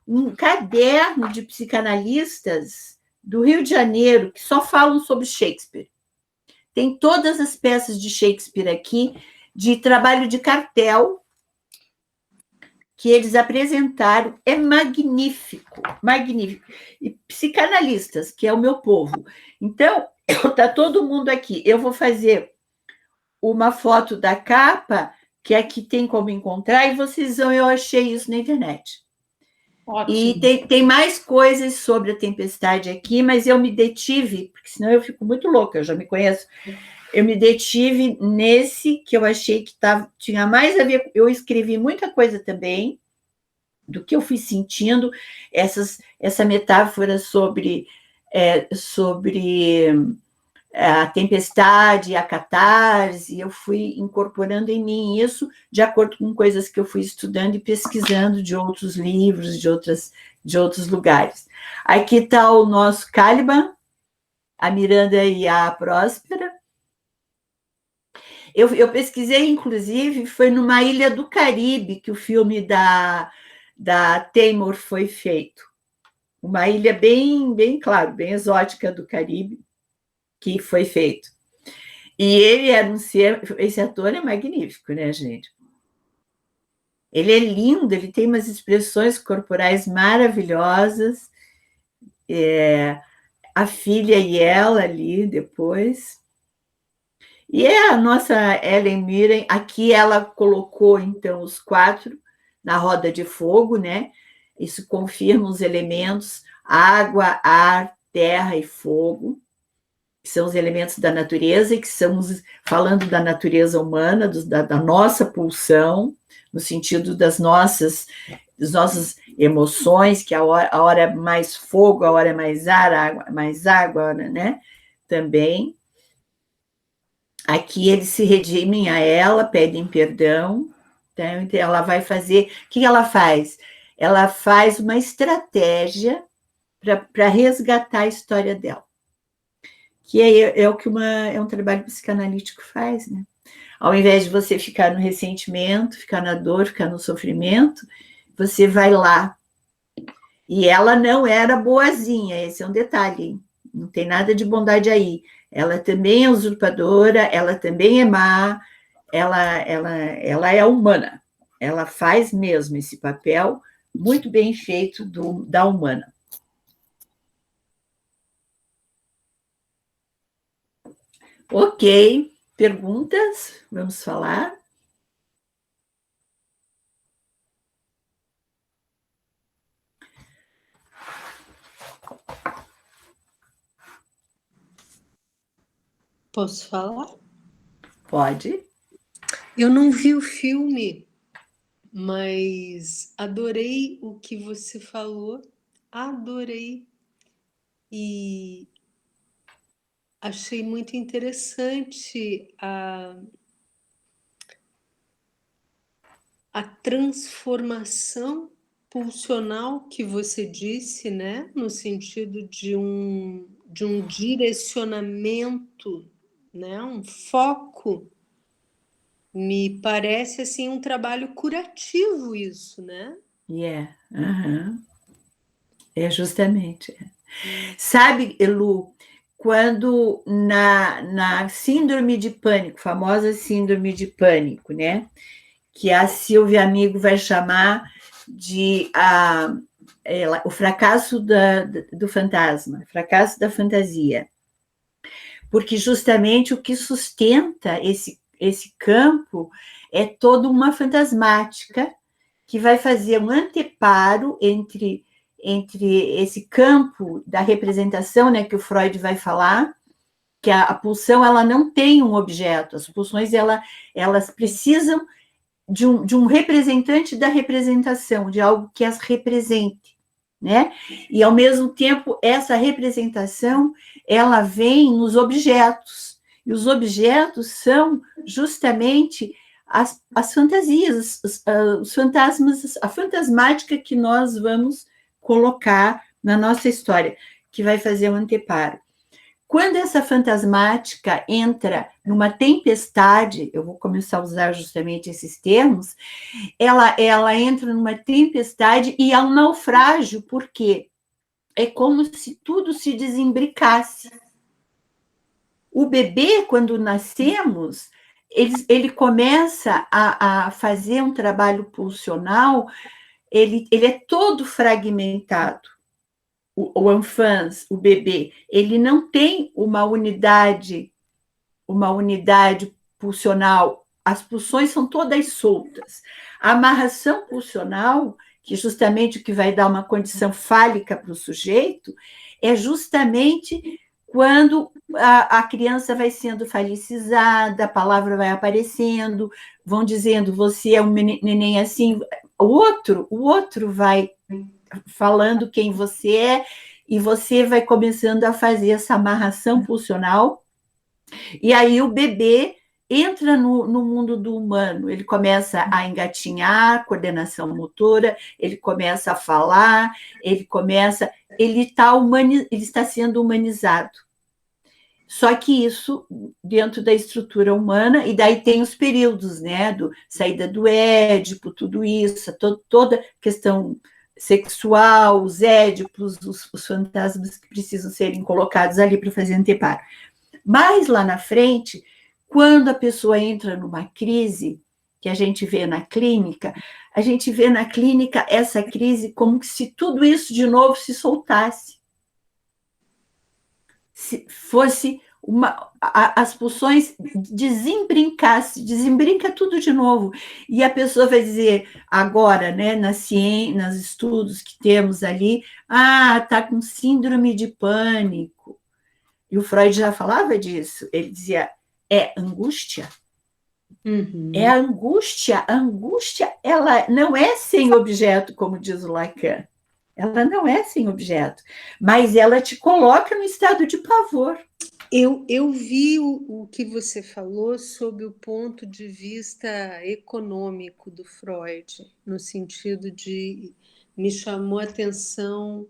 um caderno de psicanalistas do Rio de Janeiro que só falam sobre Shakespeare. Tem todas as peças de Shakespeare aqui, de trabalho de cartel, que eles apresentaram, é magnífico, magnífico. E psicanalistas, que é o meu povo. Então, está todo mundo aqui. Eu vou fazer uma foto da capa, que aqui tem como encontrar, e vocês vão, eu achei isso na internet. Ótimo. E tem mais coisas sobre a tempestade aqui, mas eu me detive, porque senão eu fico muito louca, eu já me conheço. Eu me detive nesse que eu achei que tinha mais a ver. Eu escrevi muita coisa também do que eu fui sentindo, essa metáfora sobre a tempestade, a catarse, eu fui incorporando em mim isso de acordo com coisas que eu fui estudando e pesquisando de outros livros, de outros lugares. Aqui está o nosso Caliban, a Miranda e a Próspera. Eu pesquisei, inclusive, foi numa ilha do Caribe que o filme da Taymor foi feito. Uma ilha bem, claro, bem exótica do Caribe, que foi feito. E ele era esse ator é magnífico, né, gente? Ele é lindo, ele tem umas expressões corporais maravilhosas. A filha e ela ali depois. E a nossa Helen Mirren, aqui ela colocou, então, os 4 na roda de fogo, né? Isso confirma os elementos água, ar, terra e fogo, que são os elementos da natureza, e que estamos falando da natureza humana, da nossa pulsão, no sentido das nossas emoções, que a hora é mais fogo, a hora é mais ar, mais água, né? Também. Aqui eles se redimem a ela, pedem perdão, então ela vai fazer, o que ela faz? Ela faz uma estratégia para resgatar a história dela, que é o que é um trabalho psicanalítico faz, né? Ao invés de você ficar no ressentimento, ficar na dor, ficar no sofrimento, você vai lá. E ela não era boazinha, esse é um detalhe, hein? Não tem nada de bondade aí. Ela também é usurpadora, ela também é má, ela é humana. Ela faz mesmo esse papel muito bem feito da humana. Ok, perguntas? Vamos falar? Posso falar? Pode. Eu não vi o filme, mas adorei o que você falou, adorei. E achei muito interessante a transformação pulsional que você disse, né? No sentido de um direcionamento, né? Um foco. Me parece assim um trabalho curativo isso, né? É justamente. Sabe, Elu, quando na síndrome de pânico, famosa síndrome de pânico, né? Que a Silvia Amigo vai chamar de o fracasso do fantasma, fracasso da fantasia. Porque justamente o que sustenta esse campo é toda uma fantasmática que vai fazer um anteparo entre esse campo da representação, né, que o Freud vai falar, que a pulsão ela não tem um objeto, as pulsões elas precisam de um representante da representação, de algo que as represente, né? E ao mesmo tempo essa representação ela vem nos objetos, e os objetos são justamente as fantasias, os fantasmas, a fantasmática que nós vamos colocar na nossa história, que vai fazer um anteparo. Quando essa fantasmática entra numa tempestade, eu vou começar a usar justamente esses termos, ela entra numa tempestade e é um naufrágio, porque é como se tudo se desembricasse. O bebê, quando nascemos, ele começa a fazer um trabalho pulsional, ele é todo fragmentado. O enfant, o bebê, ele não tem uma unidade pulsional, as pulsões são todas soltas. A amarração pulsional, que justamente o que vai dar uma condição fálica para o sujeito, é justamente quando a criança vai sendo falicizada, a palavra vai aparecendo, vão dizendo, você é um neném assim, o outro vai falando quem você é, e você vai começando a fazer essa amarração pulsional, e aí o bebê entra no mundo do humano, ele começa a engatinhar, coordenação motora, ele começa a falar, ele está sendo humanizado. Só que isso dentro da estrutura humana, e daí tem os períodos, né, saída do Édipo, tudo isso, toda questão sexual, os édipos, os fantasmas que precisam serem colocados ali para fazer anteparo. Mas lá na frente, quando a pessoa entra numa crise, que a gente vê na clínica, a gente vê na clínica essa crise como se tudo isso de novo se soltasse. Se fosse as pulsões desembrinca tudo de novo. E a pessoa vai dizer, agora, né, na ciência, nos estudos que temos ali, está com síndrome de pânico. E o Freud já falava disso. Ele dizia, é angústia. Uhum. É a angústia. A angústia, ela não é sem objeto, como diz o Lacan. Ela não é sem objeto, mas ela te coloca no estado de pavor. Eu vi o que você falou sob o ponto de vista econômico do Freud, no sentido de me chamou a atenção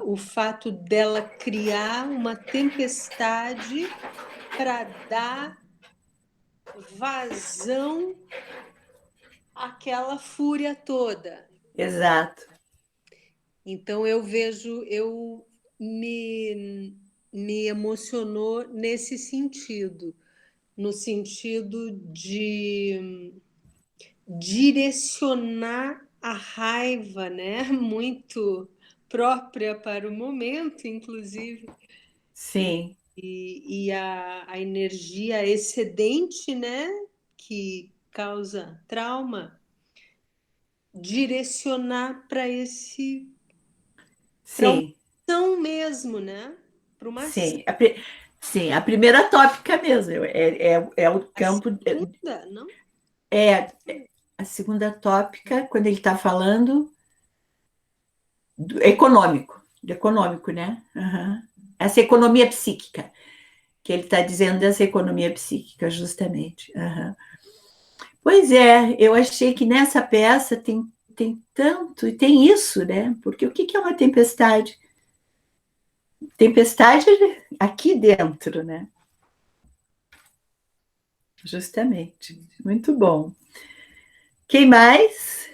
o fato dela criar uma tempestade para dar vazão àquela fúria toda. Exato. Então me emocionou nesse sentido, no sentido de direcionar a raiva, né? Muito própria para o momento, inclusive, Sim, e a energia excedente, né? Que causa trauma, direcionar para para uma sim, ação mesmo, né? Para uma ação. sim. Sim, a primeira tópica mesmo. É o A campo. segunda, não? É a segunda tópica, quando ele está falando do econômico, né? Uhum. Essa economia psíquica, que ele está dizendo dessa economia psíquica, justamente. Uhum. Pois é, eu achei que nessa peça tem tanto, e tem isso, né? Porque o que é uma tempestade? Tempestade aqui dentro, né? Justamente. Muito bom. Quem mais?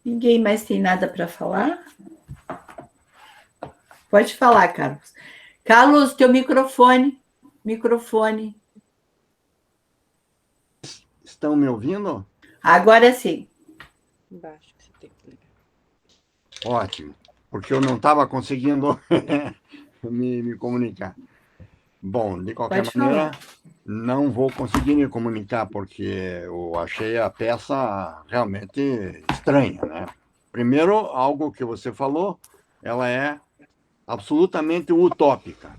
Ninguém mais tem nada para falar? Pode falar, Carlos. Carlos, teu microfone. Microfone. Estão me ouvindo? Agora sim. Embaixo que você tem que ligar. Ótimo, porque eu não estava conseguindo me comunicar. Bom, de qualquer Pode maneira, falar. não vou conseguir me comunicar, porque eu achei a peça realmente estranha, né? Primeiro, algo que você falou, ela é absolutamente utópica,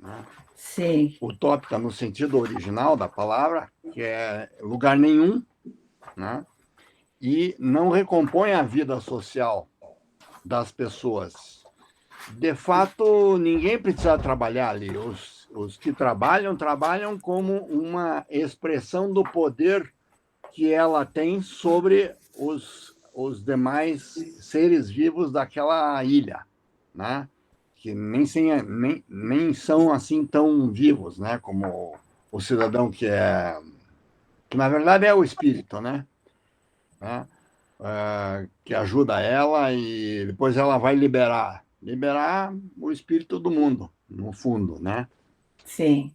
né? Sim, Utópica no sentido original da palavra, que é lugar nenhum, né? E não recompõe a vida social das pessoas. De fato, ninguém precisa trabalhar ali. Os que trabalham, trabalham como uma expressão do poder que ela tem sobre os demais seres vivos daquela ilha, né? Que nem são assim tão vivos, né? Como o cidadão que na verdade é o espírito, né? Que ajuda ela e depois ela vai liberar o espírito do mundo, no fundo, né? sim.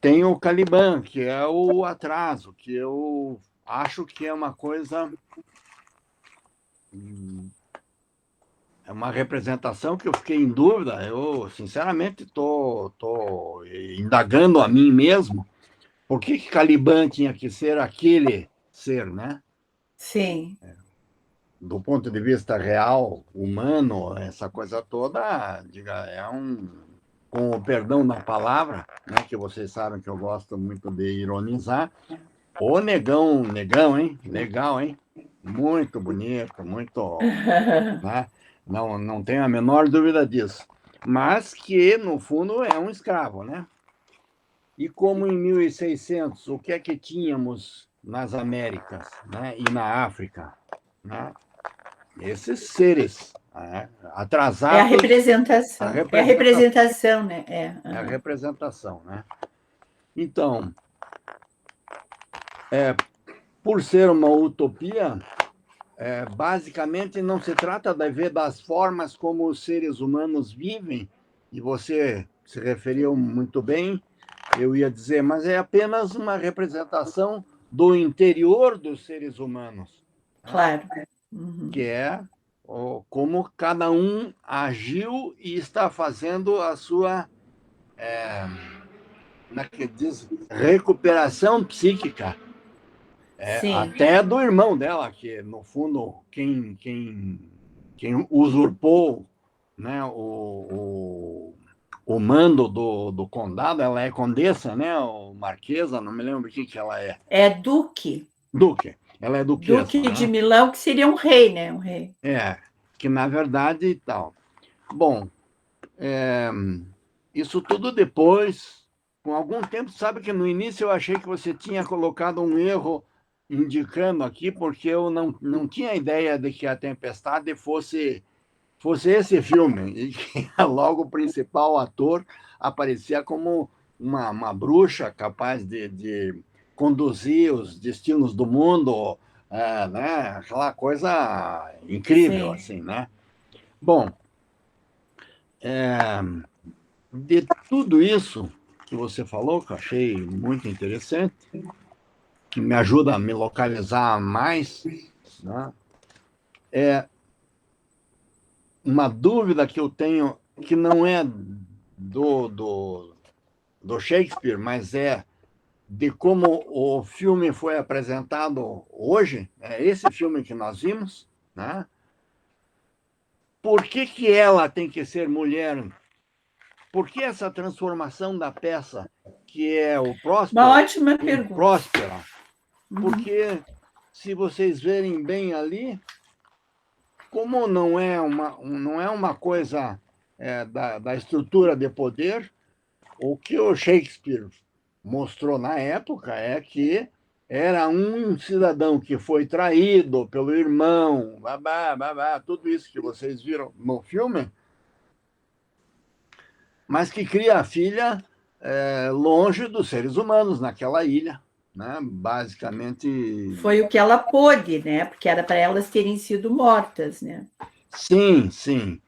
Tem o Caliban, que é o atraso, que eu acho que é uma coisa, é uma representação que eu fiquei em dúvida. Eu, sinceramente, tô indagando a mim mesmo por que Caliban tinha que ser aquele ser, né? Sim. Do ponto de vista real, humano, essa coisa toda, diga, com o perdão da palavra, né, que vocês sabem que eu gosto muito de ironizar, o negão, negão, hein? Legal, hein? Muito bonito, muito, né? Não tenho a menor dúvida disso. Mas que, no fundo, é um escravo, né? E como em 1600, o que é que tínhamos nas Américas, né? E na África, né? Esses seres, né? É a Atrasados, a representação. É a representação, representação, né? é a Uhum. representação, né? Então, por ser uma utopia, basicamente não se trata de ver das formas como os seres humanos vivem, e você se referiu muito bem, eu ia dizer, mas é apenas uma representação do interior dos seres humanos, né? Claro. Uhum. Que é como cada um agiu e está fazendo a sua, como é que diz, recuperação psíquica. Sim. Até do irmão dela, que, no fundo, quem usurpou, né, o mando do condado, ela é condessa, né, ou marquesa, não me lembro o que ela é. É duque. Duque. Ela é duquesa. Duque de Milão, que seria um rei, né? Um rei. Que na verdade e tal. Bom, isso tudo depois, com algum tempo, sabe que no início eu achei que você tinha colocado um erro indicando aqui, porque eu não tinha ideia de que A Tempestade fosse esse filme, e que logo o principal ator aparecia como uma bruxa capaz de conduzir os destinos do mundo, né? Aquela coisa incrível, Sim. assim, né? Bom, de tudo isso que você falou, que eu achei muito interessante, que me ajuda a me localizar mais, né? Uma dúvida que eu tenho, que não é do Shakespeare, mas é de como o filme foi apresentado hoje, é esse filme que nós vimos, né? Por que ela tem que ser mulher? Por que essa transformação da peça, que é o Próspero, Uma ótima pergunta. Próspera? Porque, se vocês verem bem ali, como não é uma coisa da estrutura de poder, o que o Shakespeare mostrou na época é que era um cidadão que foi traído pelo irmão, tudo isso que vocês viram no filme, mas que cria a filha longe dos seres humanos, naquela ilha, né? Basicamente. Foi o que ela pôde, né? Porque era para elas terem sido mortas, né? Sim, sim.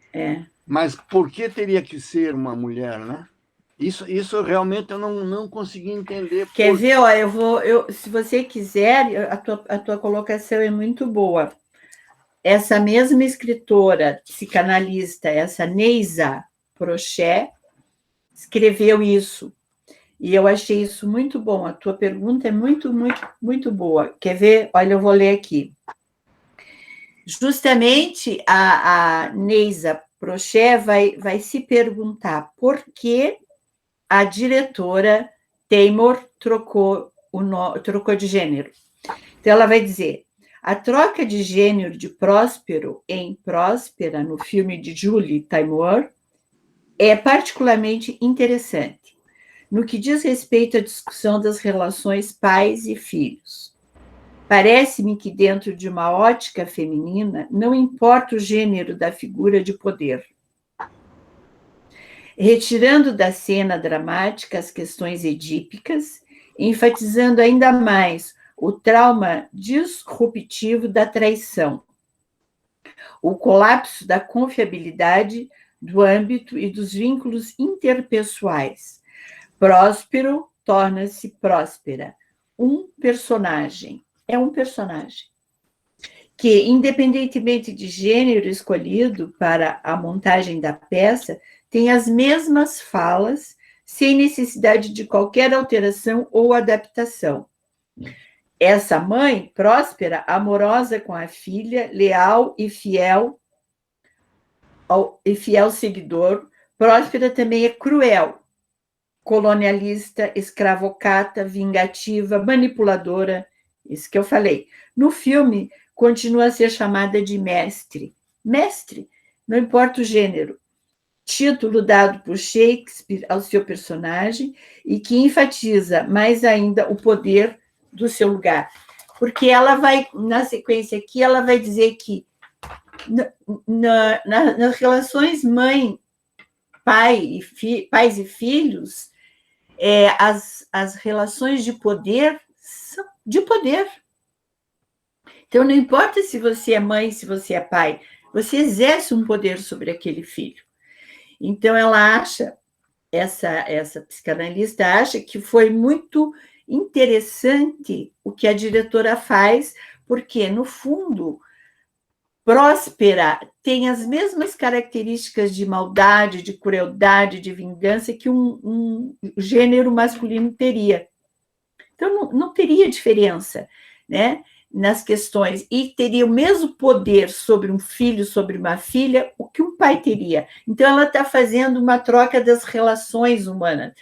Mas por que teria que ser uma mulher, né? Isso realmente eu não consegui entender. Quer ver? Ó, se você quiser, a tua colocação é muito boa. Essa mesma escritora, psicanalista, essa Neisa Prochet, escreveu isso. E eu achei isso muito bom. A tua pergunta é muito, muito, muito boa. Quer ver? Olha, eu vou ler aqui. Justamente a Neisa Prochet vai se perguntar por que a diretora Taymor trocou de gênero. Então, ela vai dizer: a troca de gênero de Próspero em Próspera, no filme de Julie Taymor, é particularmente interessante no que diz respeito à discussão das relações pais e filhos. Parece-me que, dentro de uma ótica feminina, não importa o gênero da figura de poder. Retirando da cena dramática as questões edípicas, enfatizando ainda mais o trauma disruptivo da traição, o colapso da confiabilidade do âmbito e dos vínculos interpessoais. Próspero torna-se próspera. Um personagem. É um personagem que, independentemente de gênero escolhido para a montagem da peça, tem as mesmas falas, sem necessidade de qualquer alteração ou adaptação. Essa mãe, próspera, amorosa com a filha, leal e fiel seguidor, próspera também é cruel, colonialista, escravocrata, vingativa, manipuladora, isso que eu falei. No filme, continua a ser chamada de mestre. Mestre, não importa o gênero. Título dado por Shakespeare ao seu personagem e que enfatiza mais ainda o poder do seu lugar. Porque ela vai, na sequência aqui, ela vai dizer que nas relações pais e filhos, as relações de poder são de poder. Então, não importa se você é mãe, se você é pai, você exerce um poder sobre aquele filho. Então, ela acha, essa psicanalista acha que foi muito interessante o que a diretora faz, porque, no fundo, Próspera tem as mesmas características de maldade, de crueldade, de vingança que um gênero masculino teria. Então, não teria diferença. né? Nas questões, e teria o mesmo poder sobre um filho, sobre uma filha, o que um pai teria. Então, ela está fazendo uma troca das relações humanas.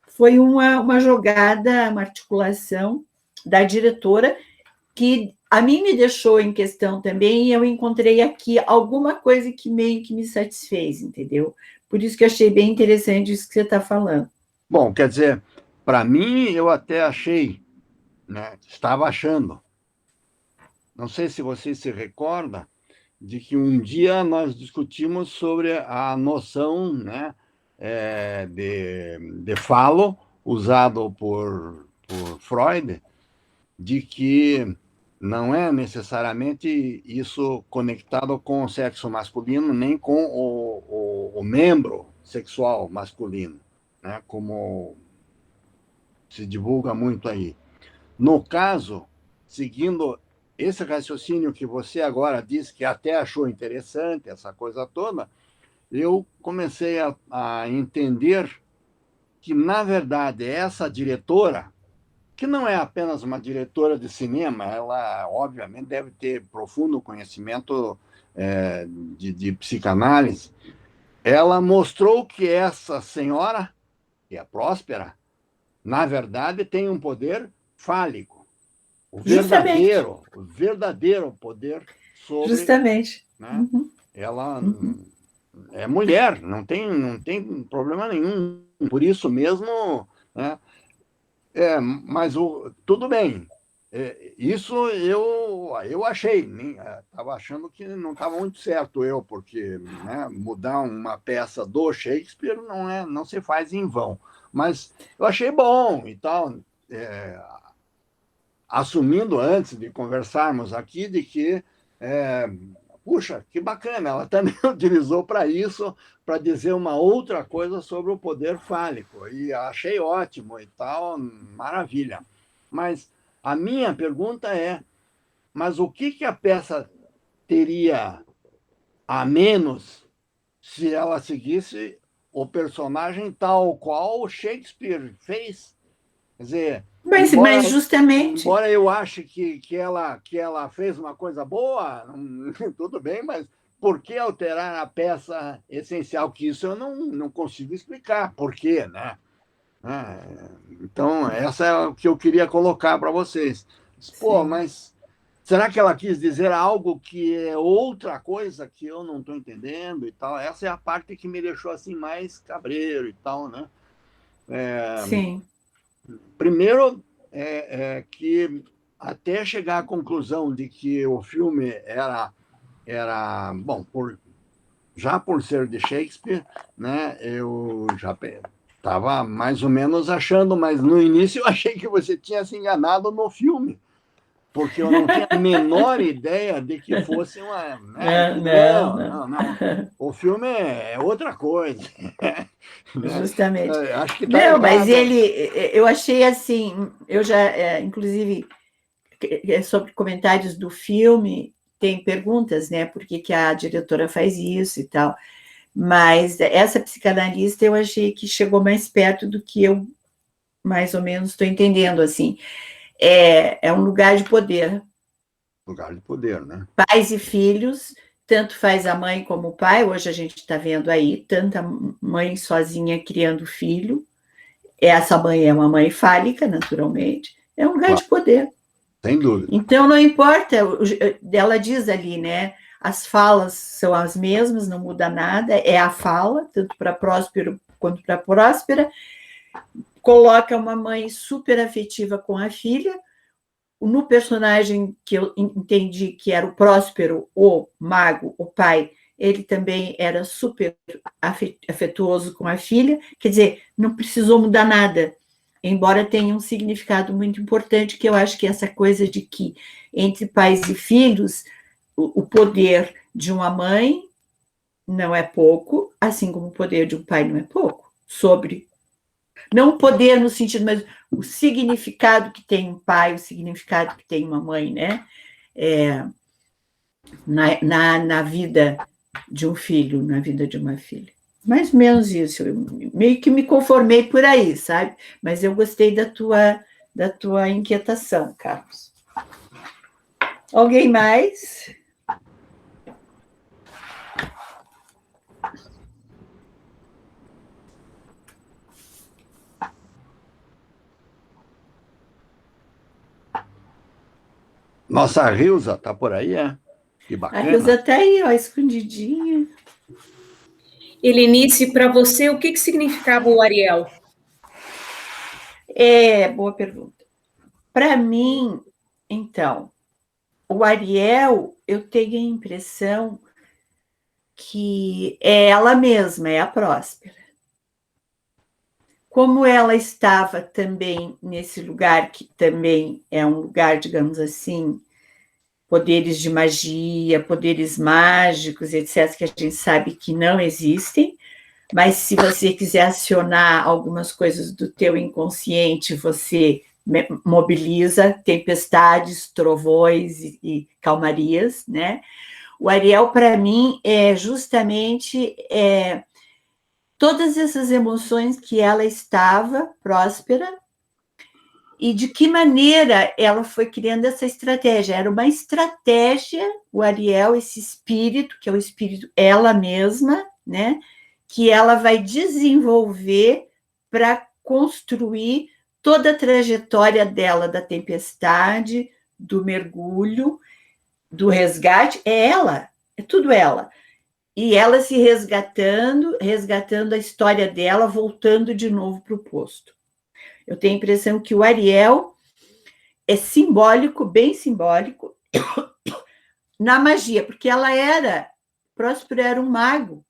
Foi uma jogada, uma articulação da diretora, que a mim me deixou em questão também, e eu encontrei aqui alguma coisa que meio que me satisfez, entendeu? Por isso que eu achei bem interessante isso que você está falando. Bom, quer dizer, para mim, eu até achei, né, estava achando. Não sei se você se recorda de que um dia nós discutimos sobre a noção, né, de falo usado por Freud, de que não é necessariamente isso conectado com o sexo masculino, nem com o membro sexual masculino, né, como se divulga muito aí. No caso, seguindo esse raciocínio que você agora disse, que até achou interessante, essa coisa toda, eu comecei a entender que, na verdade, essa diretora, que não é apenas uma diretora de cinema, ela, obviamente, deve ter profundo conhecimento de psicanálise, ela mostrou que essa senhora, que é próspera, na verdade, tem um poder fálico. O verdadeiro poder sobre... Justamente. Né? Ela é mulher, não tem problema nenhum. Por isso mesmo, né? Mas tudo bem. Isso eu achei. Estava achando que não estava muito certo porque, né, mudar uma peça do Shakespeare não se faz em vão. Mas eu achei bom e tal. Assumindo antes de conversarmos aqui de que, puxa, que bacana, ela também utilizou para isso, para dizer uma outra coisa sobre o poder fálico, e achei ótimo e tal, maravilha. Mas a minha pergunta mas o que a peça teria a menos se ela seguisse o personagem tal qual Shakespeare fez? Quer dizer, mas justamente... Embora eu ache que ela fez uma coisa boa, tudo bem, mas por que alterar a peça essencial? Que isso eu não consigo explicar. Por quê, né? Então, essa é o que eu queria colocar para vocês. Pô, mas será que ela quis dizer algo que é outra coisa que eu não estou entendendo e tal? Essa é a parte que me deixou assim mais cabreiro e tal, né? Sim. Primeiro, que até chegar à conclusão de que o filme era bom, já por ser de Shakespeare, né, eu já estava mais ou menos achando, mas no início eu achei que você tinha se enganado no filme, porque eu não tinha a menor ideia de que fosse uma... Né, não. O filme é outra coisa. Justamente. Acho que não, mas eu achei assim, eu já, inclusive, sobre comentários do filme, tem perguntas, né? Por que a diretora faz isso e tal. Mas essa psicanalista eu achei que chegou mais perto do que eu mais ou menos estou entendendo, assim. É um lugar de poder. Lugar de poder, né? Pais e filhos, tanto faz a mãe como o pai, hoje a gente está vendo aí, tanta mãe sozinha criando filho, essa mãe é uma mãe fálica, naturalmente, é um lugar de poder. Sem dúvida. Então, não importa, ela diz ali, né, as falas são as mesmas, não muda nada, é a fala, tanto para Próspero quanto para Próspera, coloca uma mãe super afetiva com a filha. No personagem que eu entendi que era o Próspero, o mago, o pai, ele também era super afetuoso com a filha, quer dizer, não precisou mudar nada, embora tenha um significado muito importante, que eu acho que essa coisa de que entre pais e filhos, o poder de uma mãe não é pouco, assim como o poder de um pai não é pouco, não o poder no sentido, mas o significado que tem um pai, o significado que tem uma mãe, né? Na vida de um filho, na vida de uma filha. Mais ou menos isso. Eu meio que me conformei por aí, sabe? Mas eu gostei da tua inquietação, Carlos. Alguém mais? Nossa Rilza tá por aí, é? Que A bacana. Rilza está aí, ó, escondidinha. Helenice, para você, o que significava o Ariel? Boa pergunta. Para mim, então, o Ariel, eu tenho a impressão que é ela mesma, é a Próspera. Como ela estava também nesse lugar, que também é um lugar, digamos assim, poderes de magia, poderes mágicos, etc., que a gente sabe que não existem, mas se você quiser acionar algumas coisas do teu inconsciente, você mobiliza tempestades, trovões e calmarias, né? O Ariel, para mim, é justamente todas essas emoções que ela estava próspera e de que maneira ela foi criando essa estratégia. Era uma estratégia, o Ariel, esse espírito, que é o espírito ela mesma, né? Que ela vai desenvolver para construir toda a trajetória dela da tempestade, do mergulho, do resgate. É ela, é tudo ela. E ela se resgatando a história dela, voltando de novo para o posto. Eu tenho a impressão que o Ariel é simbólico, bem simbólico, na magia, porque Próspero era um mago.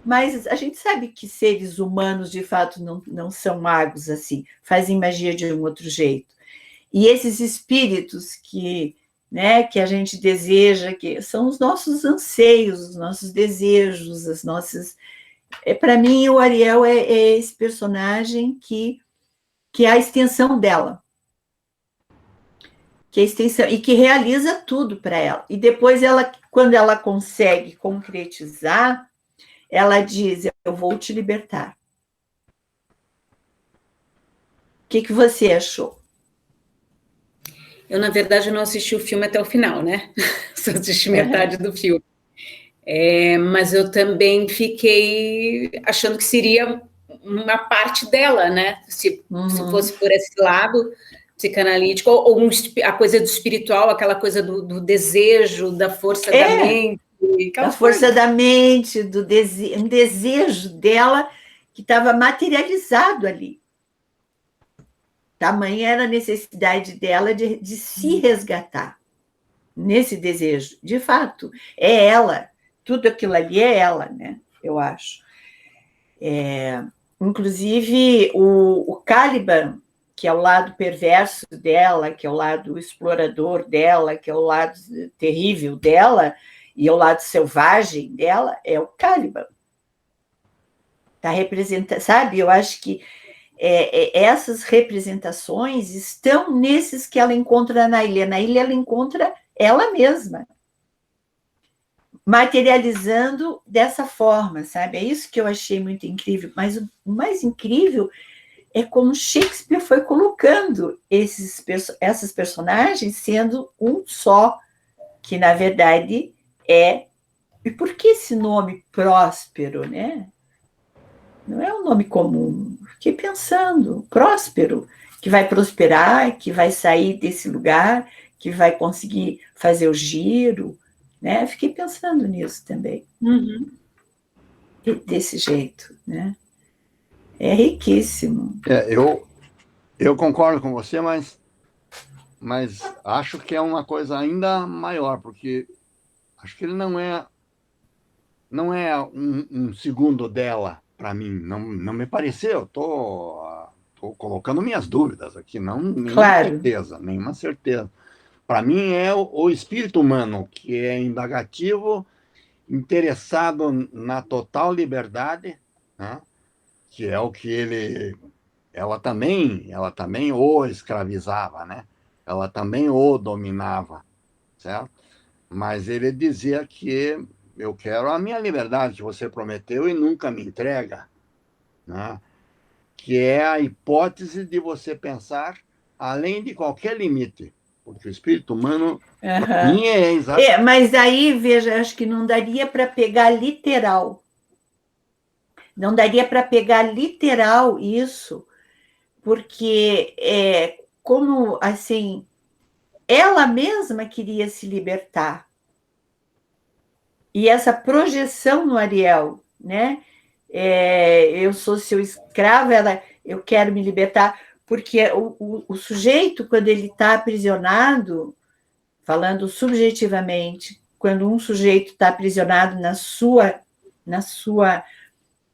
Mas a gente sabe que seres humanos, de fato, não são magos assim, fazem magia de um outro jeito. E esses espíritos que a gente deseja, que são os nossos anseios, os nossos desejos, as nossas. Para mim, o Ariel é esse personagem que é a extensão dela. Que é a extensão, e que realiza tudo para ela. E depois, quando ela consegue concretizar, ela diz: eu vou te libertar. O que você achou? Eu, na verdade, não assisti o filme até o final, né? Só assisti metade do filme. Mas eu também fiquei achando que seria uma parte dela, né? Se fosse por esse lado psicanalítico, ou a coisa do espiritual, aquela coisa do desejo, da força da mente. Da força da mente, um desejo dela que estava materializado ali. Tamanha era a necessidade dela de se resgatar nesse desejo. De fato, é ela. Tudo aquilo ali é ela, né? Eu acho. Inclusive, o Caliban, que é o lado perverso dela, que é o lado explorador dela, que é o lado terrível dela, e o lado selvagem dela, é o Caliban. Tá representando, sabe? Eu acho que essas representações estão nesses que ela encontra na ilha. Na ilha ela encontra ela mesma, materializando dessa forma, sabe? É isso que eu achei muito incrível. Mas o mais incrível é como Shakespeare foi colocando essas personagens sendo um só, que na verdade é. E por que esse nome Próspero, né? Não é um nome comum. Fiquei pensando, Próspero, que vai prosperar, que vai sair desse lugar, que vai conseguir fazer o giro, né? Fiquei pensando nisso também. Desse jeito, né? É riquíssimo. Eu concordo com você, mas acho que é uma coisa ainda maior, porque acho que ele não é um segundo dela para mim. Não me pareceu. Tô colocando minhas dúvidas aqui, Claro. Nenhuma certeza. Para mim é o espírito humano que é indagativo, interessado na total liberdade, né? Que é o que ela também o escravizava, né? Ela também o dominava, certo? Mas ele dizia que eu quero a minha liberdade que você prometeu e nunca me entrega, né? Que é a hipótese de você pensar além de qualquer limite, Porque o espírito humano, para Aham. mim, é exatamente. Mas aí, veja, acho que não daria para pegar literal. Não daria para pegar literal isso, porque como assim, ela mesma queria se libertar. E essa projeção no Ariel, né? Eu sou seu escravo, eu quero me libertar, porque o sujeito, quando ele está aprisionado, falando subjetivamente, quando um sujeito está aprisionado na sua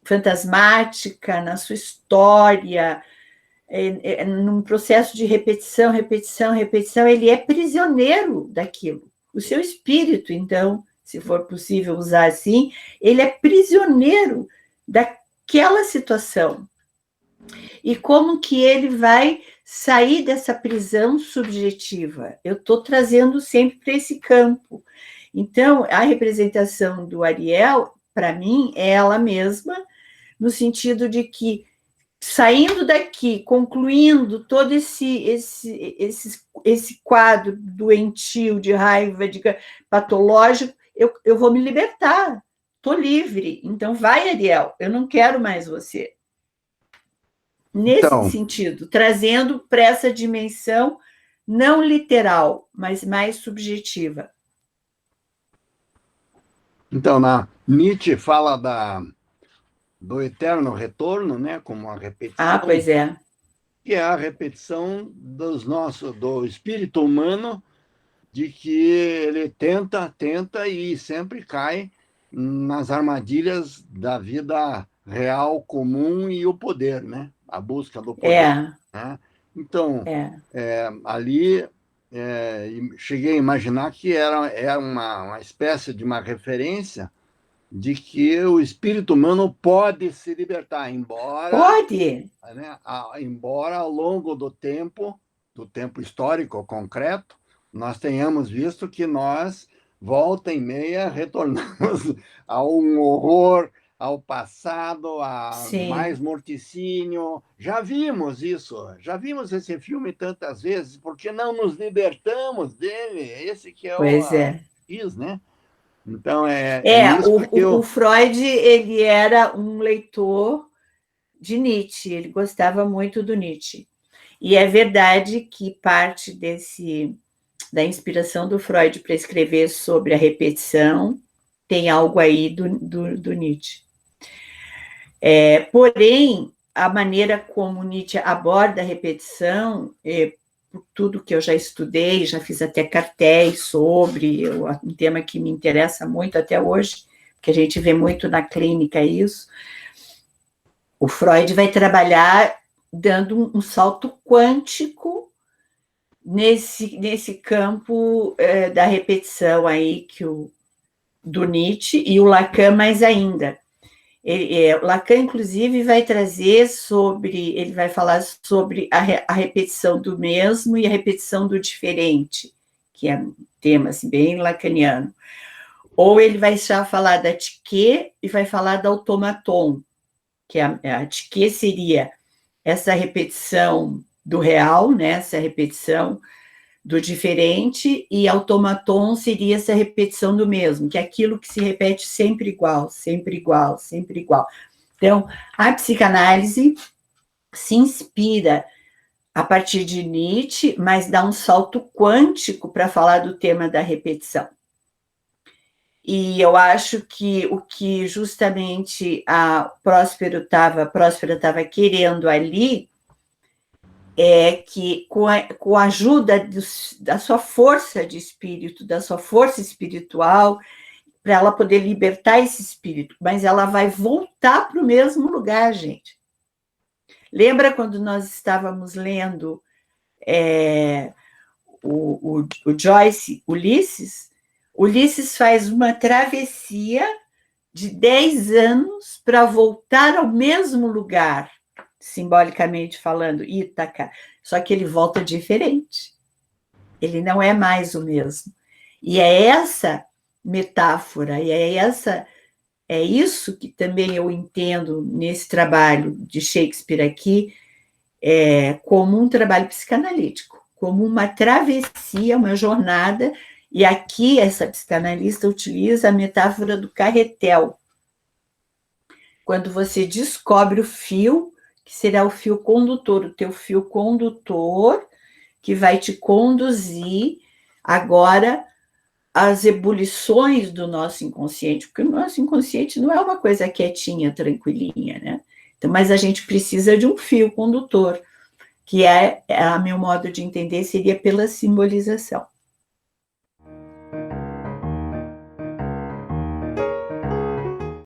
fantasmática, na sua história, num processo de repetição, repetição, repetição, ele é prisioneiro daquilo. O seu espírito, então, se for possível usar assim, ele é prisioneiro daquela situação. E como que ele vai sair dessa prisão subjetiva? Eu estou trazendo sempre para esse campo. Então, a representação do Ariel, para mim, é ela mesma, no sentido de que, saindo daqui, concluindo todo esse quadro doentio, de raiva, patológico, eu vou me libertar, estou livre. Então, vai, Ariel, eu não quero mais você. Nesse sentido, trazendo para essa dimensão não literal, mas mais subjetiva. Então, Nietzsche fala do eterno retorno, né, como uma repetição. Pois é. Que é a repetição do espírito humano, de que ele tenta e sempre cai nas armadilhas da vida real, comum e o poder, né? A busca do poder. Né? Então, ali cheguei a imaginar que era uma espécie de uma referência de que o espírito humano pode se libertar, embora... Pode! Né, embora ao longo do tempo histórico concreto, nós tenhamos visto que nós, volta e meia, retornamos a um horror, ao passado, a mais morticínio. Já vimos isso, já vimos esse filme tantas vezes, porque não nos libertamos dele? Esse que é o né? Então, o Freud, ele era um leitor de Nietzsche, ele gostava muito do Nietzsche. E é verdade que parte da inspiração do Freud para escrever sobre a repetição tem algo aí do Nietzsche. Porém, a maneira como Nietzsche aborda a repetição, por tudo que eu já estudei, já fiz até cartéis sobre, um tema que me interessa muito até hoje, que a gente vê muito na clínica isso. O Freud vai trabalhar dando um salto quântico nesse campo da repetição aí do Nietzsche, e o Lacan mais ainda. Lacan, inclusive, vai ele vai falar sobre a repetição do mesmo e a repetição do diferente, que é um tema assim, bem lacaniano. Ou ele vai já falar da tchique e vai falar da automaton, que a tchique seria essa repetição do real, né, essa repetição do diferente, e automaton seria essa repetição do mesmo, que é aquilo que se repete sempre igual, sempre igual, sempre igual. Então, a psicanálise se inspira a partir de Nietzsche, mas dá um salto quântico para falar do tema da repetição. E eu acho que o que justamente a Próspera estava querendo ali é que, com a ajuda da sua força de espírito, da sua força espiritual, para ela poder libertar esse espírito, mas ela vai voltar para o mesmo lugar, gente. Lembra quando nós estávamos lendo o Joyce, Ulisses? Ulisses faz uma travessia de 10 anos para voltar ao mesmo lugar, simbolicamente falando, Ítaca, só que ele volta diferente. Ele não é mais o mesmo. E é essa metáfora, e é isso que também eu entendo nesse trabalho de Shakespeare aqui, como um trabalho psicanalítico, como uma travessia, uma jornada, e aqui essa psicanalista utiliza a metáfora do carretel. Quando você descobre o fio, que será o fio condutor, o teu fio condutor, que vai te conduzir agora às ebulições do nosso inconsciente, porque o nosso inconsciente não é uma coisa quietinha, tranquilinha, né? Então, mas a gente precisa de um fio condutor, que a meu modo de entender, seria pela simbolização.